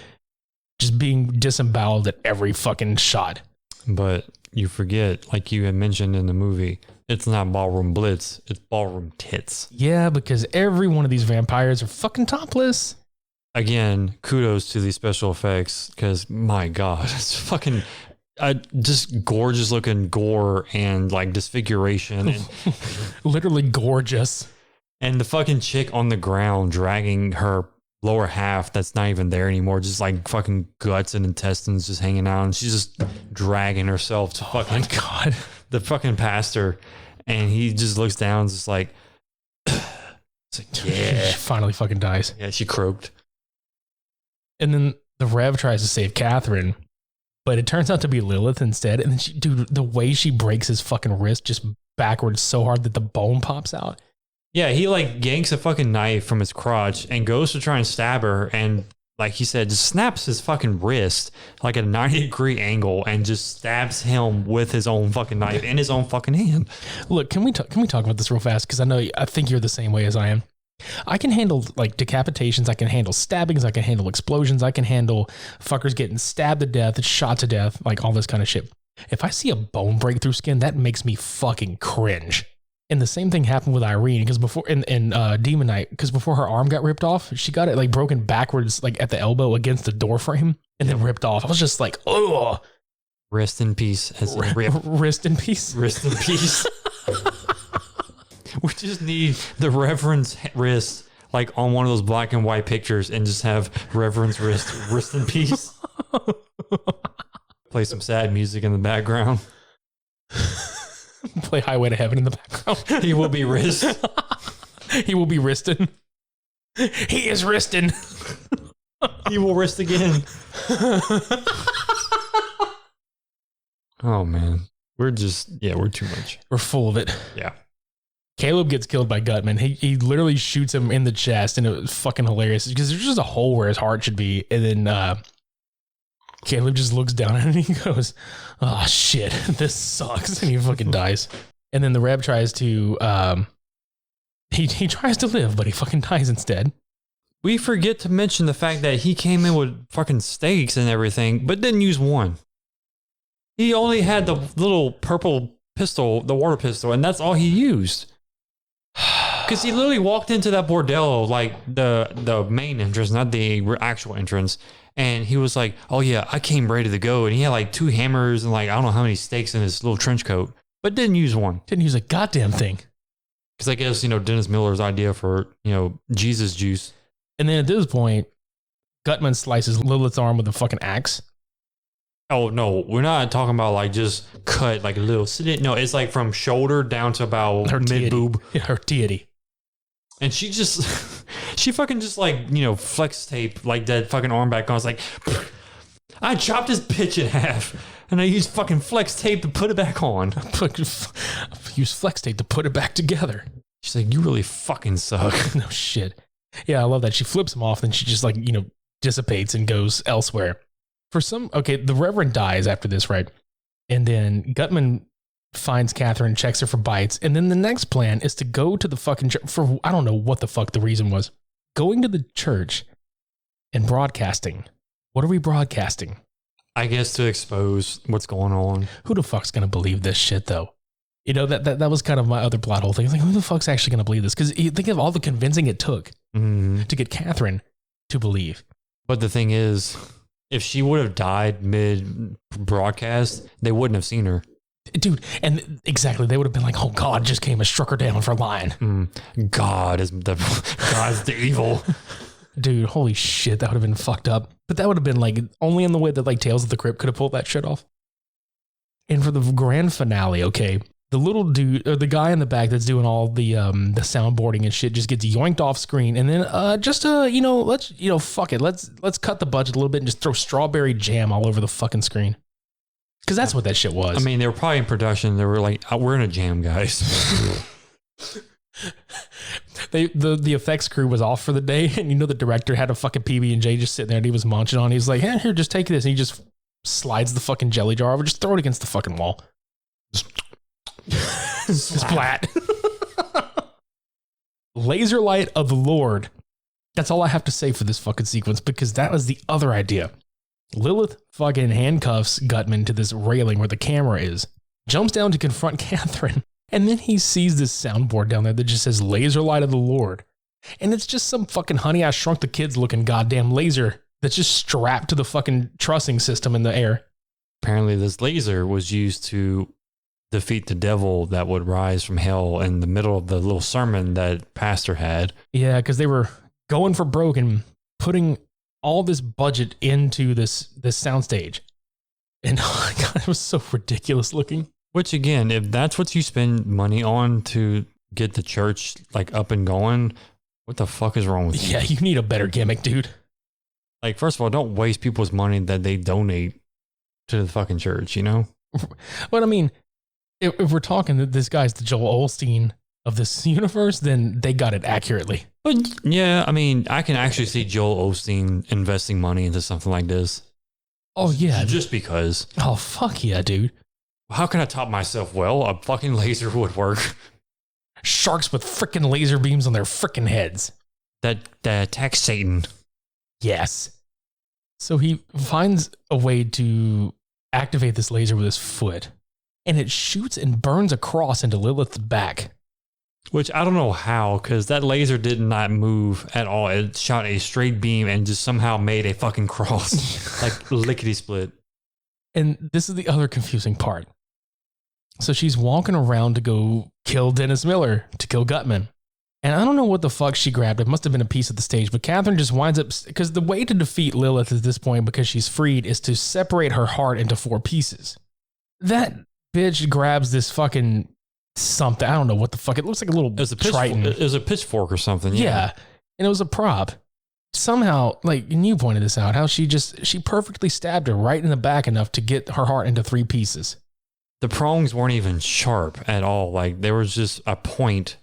just being disemboweled at every fucking shot. But you forget, like you had mentioned in the movie, it's not Ballroom Blitz, it's Ballroom Tits. Yeah, because every one of these vampires are fucking topless. Again, kudos to these special effects, because my God, it's fucking just gorgeous looking gore and like disfiguration. And literally gorgeous. And the fucking chick on the ground dragging her lower half that's not even there anymore, just like fucking guts and intestines just hanging out, and she's just dragging herself to fucking God, the fucking pastor, and he just looks down, just like, it's like, yeah, she finally fucking dies. Yeah, she croaked. And then the Rev tries to save Catherine, but it turns out to be Lilith instead. And then dude, the way she breaks his fucking wrist just backwards so hard that the bone pops out. Yeah, he like yanks a fucking knife from his crotch and goes to try and stab her, and like he said, just snaps his fucking wrist like at a 90-degree angle and just stabs him with his own fucking knife in his own fucking hand. Look, can we talk about this real fast? Because I think you're the same way as I am. I can handle like decapitations, I can handle stabbings, I can handle explosions, I can handle fuckers getting stabbed to death, shot to death, like all this kind of shit. If I see a bone break through skin, that makes me fucking cringe. And the same thing happened with Irene, because before in Demon Knight, because before her arm got ripped off, she got it like broken backwards, like at the elbow against the door frame, and then ripped off. I was just like, oh, rest in peace. As in wrist in peace. Wrist in peace. We just need the Reverend's wrist like on one of those black and white pictures, and just have Reverend's wrist in peace. Play some sad music in the background. Play Highway to Heaven in the background. He will be wrist. He will be wristing. He is wristing. He will wrist again. Oh man, we're too much. We're full of it. Yeah. Caleb gets killed by Gutman. He literally shoots him in the chest, and it was fucking hilarious because there's just a hole where his heart should be, and then Caleb just looks down at it and he goes, "Oh shit, this sucks," and he fucking dies. And then the Reb tries to he tries to live, but he fucking dies instead. We forget to mention the fact that he came in with fucking stakes and everything, but didn't use one. He only had the little purple pistol, the water pistol, and that's all he used. Because he literally walked into that bordello, like the main entrance, not the actual entrance, and he was like, "Oh yeah, I came ready to go," and he had like 2 hammers and like I don't know how many stakes in his little trench coat, but didn't use one. Didn't use a goddamn thing. Because I guess, Dennis Miller's idea for, Jesus juice. And then at this point, Gutman slices Lilith's arm with a fucking axe. Oh, no, we're not talking about like just cut like a little. No, it's like from shoulder down to about her mid-boob. Yeah, her deity. And she fucking just like, flex tape like that fucking arm back on. It's like, I chopped this bitch in half and I used fucking flex tape to put it back on. Use flex tape to put it back together. She's like, you really fucking suck. No shit. Yeah, I love that. She flips him off, then she just dissipates and goes elsewhere. The Reverend dies after this, right? And then Gutman finds Catherine, checks her for bites, and then the next plan is to go to the fucking church for, I don't know what the fuck the reason was. Going to the church and broadcasting. What are we broadcasting? I guess to expose what's going on. Who the fuck's gonna believe this shit, though? That was kind of my other plot hole thing. It's like, who the fuck's actually gonna believe this? Because you think of all the convincing it took to get Catherine to believe. But the thing is, if she would have died mid-broadcast, they wouldn't have seen her. Dude, and exactly, they would have been like, oh, God just came and struck her down for lying. God's the evil. Dude, holy shit, that would have been fucked up. But that would have been like only in the way that like Tales of the Crypt could have pulled that shit off. And for the grand finale, okay, the little dude, or the guy in the back that's doing all the soundboarding and shit just gets yoinked off screen. And then fuck it. Let's cut the budget a little bit and just throw strawberry jam all over the fucking screen. Because that's what that shit was. I mean, they were probably in production. They were like, we're in a jam, guys. The effects crew was off for the day, and the director had a fucking PB&J just sitting there, and he was munching on. He was like, here, just take this, and he just slides the fucking jelly jar over, just throw it against the fucking wall. Splat. Laser light of the Lord. That's all I have to say for this fucking sequence, because that was the other idea. Lilith fucking handcuffs Gutman to this railing where the camera is, jumps down to confront Catherine, and then he sees this soundboard down there that just says laser light of the Lord. And it's just some fucking Honey, I Shrunk the Kids looking goddamn laser that's just strapped to the fucking trussing system in the air. Apparently this laser was used to defeat the devil that would rise from hell in the middle of the little sermon that pastor had. Yeah, because they were going for broke and putting all this budget into this soundstage. And oh my God, it was so ridiculous looking. Which again, if that's what you spend money on to get the church like up and going, what the fuck is wrong with you? Yeah, you need a better gimmick, dude. Like, first of all, don't waste people's money that they donate to the fucking church, But I mean, if we're talking that this guy's the Joel Osteen of this universe, then they got it accurately. But yeah, I mean, I can actually see Joel Osteen investing money into something like this. Oh yeah. Just because. Oh fuck yeah, dude. How can I top myself? Well, a fucking laser would work. Sharks with frickin' laser beams on their frickin' heads. That attacks Satan. Yes. So he finds a way to activate this laser with his foot, and it shoots and burns a cross into Lilith's back. Which I don't know how, because that laser did not move at all. It shot a straight beam and just somehow made a fucking cross. Like lickety split. And this is the other confusing part. So she's walking around to go kill Dennis Miller, to kill Gutman. And I don't know what the fuck she grabbed. It must have been a piece of the stage, but Catherine just winds up, because the way to defeat Lilith at this point, because she's freed, is to separate her heart into 4 pieces. That bitch grabs this fucking something. I don't know what the fuck. It looks like a little Triton. It was a pitchfork or something. Yeah. And it was a prop. Somehow, like, and you pointed this out, how she perfectly stabbed her right in the back enough to get her heart into 3 pieces. The prongs weren't even sharp at all. Like, there was just a point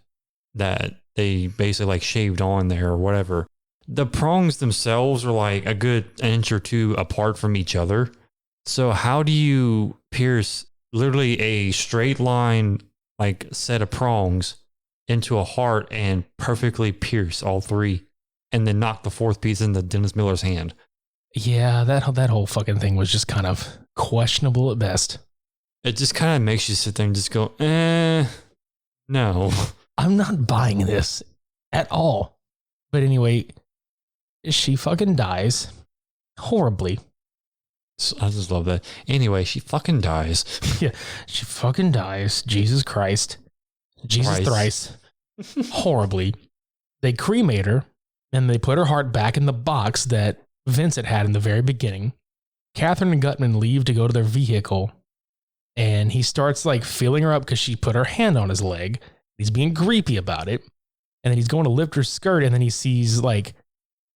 that they basically like shaved on there or whatever. The prongs themselves are like a good inch or 2 apart from each other. So how do you pierce literally a straight line, like set of prongs into a heart and perfectly pierce all 3 and then knock the 4th piece into Dennis Miller's hand? Yeah, that whole fucking thing was just kind of questionable at best. It just kind of makes you sit there and just go, no. I'm not buying this at all. But anyway, she fucking dies horribly. I just love that. Anyway, she fucking dies. Yeah, she fucking dies. Jesus Christ. Jesus thrice. Horribly. They cremate her, and they put her heart back in the box that Vincent had in the very beginning. Catherine and Gutman leave to go to their vehicle, and he starts like feeling her up because she put her hand on his leg. He's being creepy about it. And then he's going to lift her skirt, and then he sees like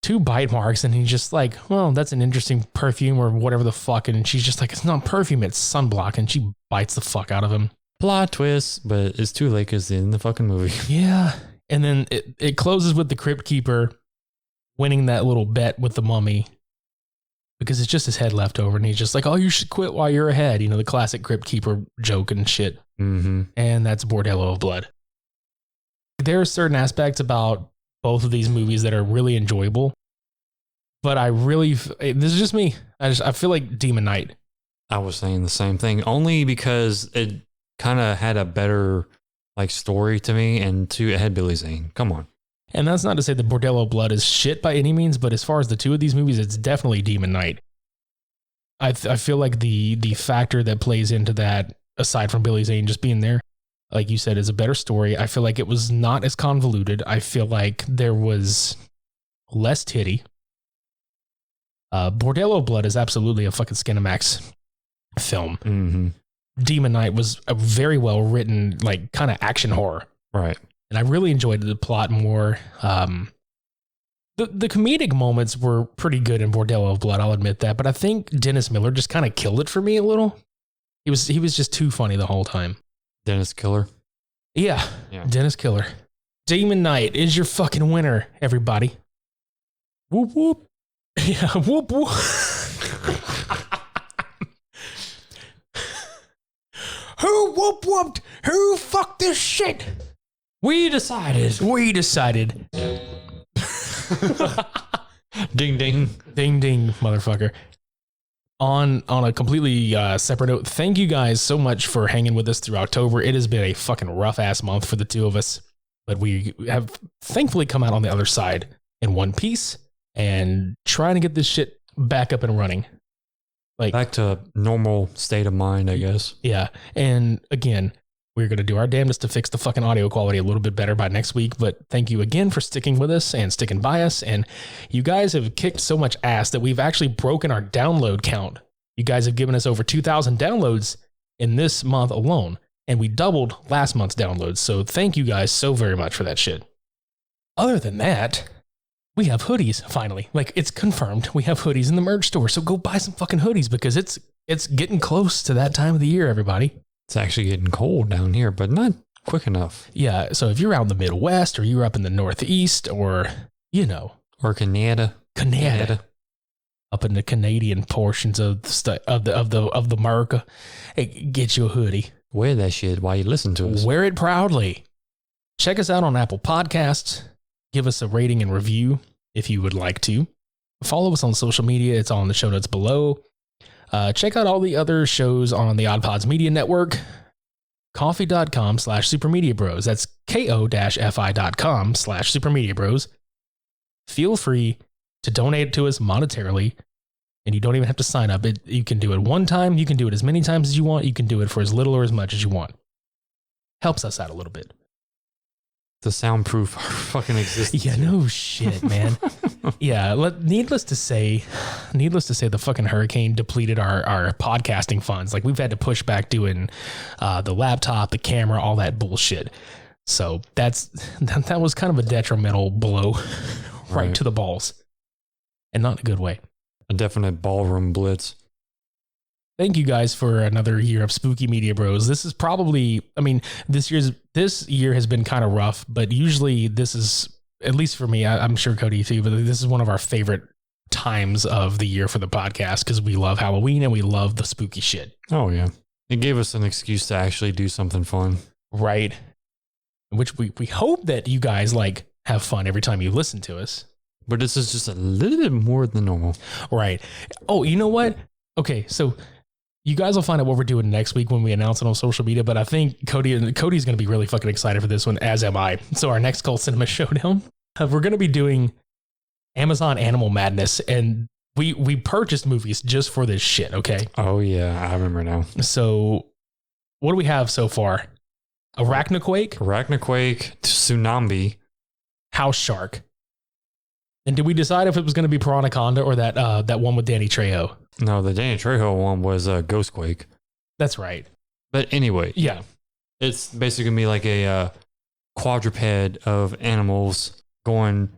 2 bite marks, and he's just like, well, that's an interesting perfume or whatever the fuck. And she's just like, it's not perfume, it's sunblock. And she bites the fuck out of him. Plot twist, but it's too late because it's in the fucking movie. Yeah. And then it closes with the Crypt Keeper winning that little bet with the mummy because it's just his head left over. And he's just like, oh, you should quit while you're ahead. You know, the classic Crypt Keeper joke and shit. Mm-hmm. And that's Bordello of Blood. There are certain aspects about both of these movies that are really enjoyable. But I really, this is just me. I feel like Demon Knight. I was saying the same thing, only because it kind of had a better like story to me, and two, it had Billy Zane. Come on. And that's not to say that Bordello of Blood is shit by any means, but as far as the two of these movies, it's definitely Demon Knight. I feel like the factor that plays into that, aside from Billy Zane just being there, like you said, is a better story. I feel like it was not as convoluted. I feel like there was less titty. Bordello of Blood is absolutely a fucking Skinamax film. Mm-hmm. Demon Knight was a very well written, like kind of action horror. Right. And I really enjoyed the plot more. The comedic moments were pretty good in Bordello of Blood, I'll admit that. But I think Dennis Miller just kind of killed it for me a little. He was just too funny the whole time. Dennis Killer. Yeah. Dennis Killer. Demon Knight is your fucking winner, everybody. Whoop whoop. Yeah, whoop whoop. Who whoop whooped? Who fucked this shit? We decided. Ding ding. Ding ding, motherfucker. On a completely separate note, thank you guys so much for hanging with us through October. It has been a fucking rough ass month for the two of us, but we have thankfully come out on the other side in one piece and trying to get this shit back up and running. Like back to normal state of mind, I guess. Yeah. And again, we're going to do our damnedest to fix the fucking audio quality a little bit better by next week. But thank you again for sticking with us and sticking by us. And you guys have kicked so much ass that we've actually broken our download count. You guys have given us over 2,000 downloads in this month alone. And we doubled last month's downloads. So thank you guys so very much for that shit. Other than that, we have hoodies finally. Like, it's confirmed. We have hoodies in the merch store. So go buy some fucking hoodies because it's getting close to that time of the year, everybody. It's actually getting cold down here, but not quick enough. Yeah, so if you're out in the Midwest or you're up in the Northeast or, you know. Or Canada. Up in the Canadian portions of the America, hey, get you a hoodie. Wear that shit while you listen to us. Wear it proudly. Check us out on Apple Podcasts. Give us a rating and review if you would like to. Follow us on social media. It's all in the show notes below. Check out all the other shows on the Odd Pods Media Network. Coffee.com/supermediabros. That's ko-fi.com/supermediabros. Feel free to donate to us monetarily, and you don't even have to sign up. You can do it one time. You can do it as many times as you want. You can do it for as little or as much as you want. Helps us out a little bit. To soundproof our fucking existence. Yeah, no shit, man. Yeah, needless to say, the fucking hurricane depleted our podcasting funds. Like, we've had to push back doing the laptop, the camera, all that bullshit. So that was kind of a detrimental blow right to the balls. And not in a good way. A definite ballroom blitz. Thank you guys for another year of Spooky Media Bros. This is probably, I mean, this year has been kind of rough, but usually this is, at least for me, I'm sure Cody too, but this is one of our favorite times of the year for the podcast because we love Halloween and we love the spooky shit. Oh yeah. It gave us an excuse to actually do something fun. Right. Which we hope that you guys like have fun every time you listen to us. But this is just a little bit more than normal. Right. Oh, you know what? Okay, so you guys will find out what we're doing next week when we announce it on social media, but I think Cody's going to be really fucking excited for this one, as am I. So our next Cult Cinema Showdown, we're going to be doing Amazon Animal Madness, and we purchased movies just for this shit, okay? Oh, yeah, I remember now. So what do we have so far? Arachnoquake, Tsunami, House Shark. And did we decide if it was going to be Piranaconda or that one with Danny Trejo? No, the Danny Trejo one was Ghostquake. That's right. But anyway, yeah, it's basically going to be like a quadruped of animals going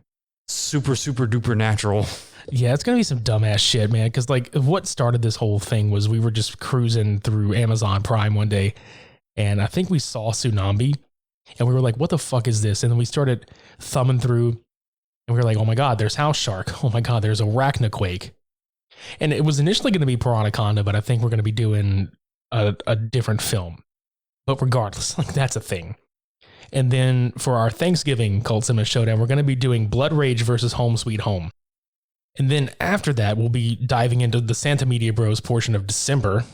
super, super duper natural. Yeah, it's going to be some dumbass shit, man. Because like what started this whole thing was we were just cruising through Amazon Prime one day, and I think we saw Tsunami, and we were like, what the fuck is this? And then we started thumbing through, And we were like, oh my God, there's House Shark. Oh my God, there's Arachnoquake. And it was initially going to be Piranhaconda, but I think we're going to be doing a different film. But regardless, like that's a thing. And then for our Thanksgiving Cult Cinema Showdown, we're going to be doing Blood Rage versus Home Sweet Home. And then after that, we'll be diving into the Santa Media Bros portion of December.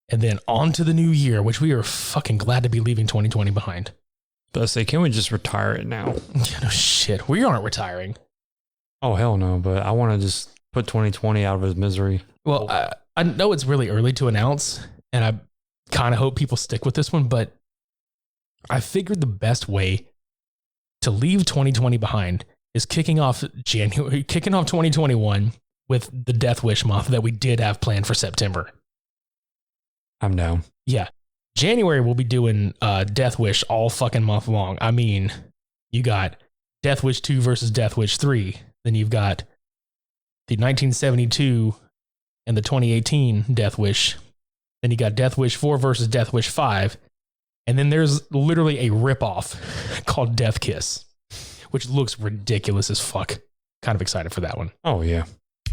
And then on to the new year, which we are fucking glad to be leaving 2020 behind. But I say, can we just retire it now? No shit. We aren't retiring. Oh, hell no. But I want to just put 2020 out of his misery. Well, I know it's really early to announce, and I kind of hope people stick with this one, but I figured the best way to leave 2020 behind is kicking off 2021 with the Death Wish month that we did have planned for September. I'm down. Yeah. January, we'll be doing Death Wish all fucking month long. I mean, you got Death Wish 2 versus Death Wish 3. Then you've got the 1972 and the 2018 Death Wish. Then you got Death Wish 4 versus Death Wish 5. And then there's literally a ripoff called Death Kiss, which looks ridiculous as fuck. Kind of excited for that one. Oh, yeah.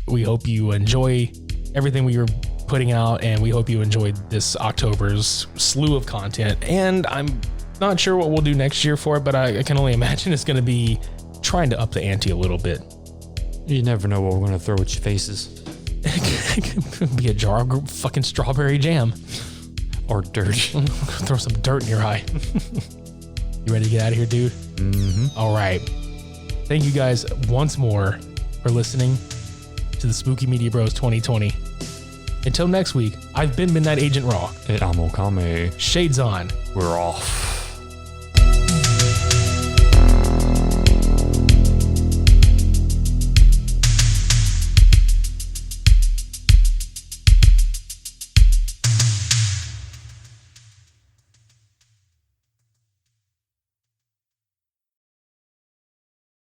We hope you enjoy everything we were putting out, and we hope you enjoyed this October's slew of content. And I'm not sure what we'll do next year for it, but I can only imagine it's going to be trying to up the ante a little bit. You never know what we're going to throw at your faces. It could be a jar of fucking strawberry jam. Or dirt. Throw some dirt in your eye. You ready to get out of here, dude? Mm-hmm. All right. Thank you guys once more for listening to the Spooky Media Bros 2020. Until next week, I've been Midnight Agent Raw. And I'm Okame. Shades on. We're off.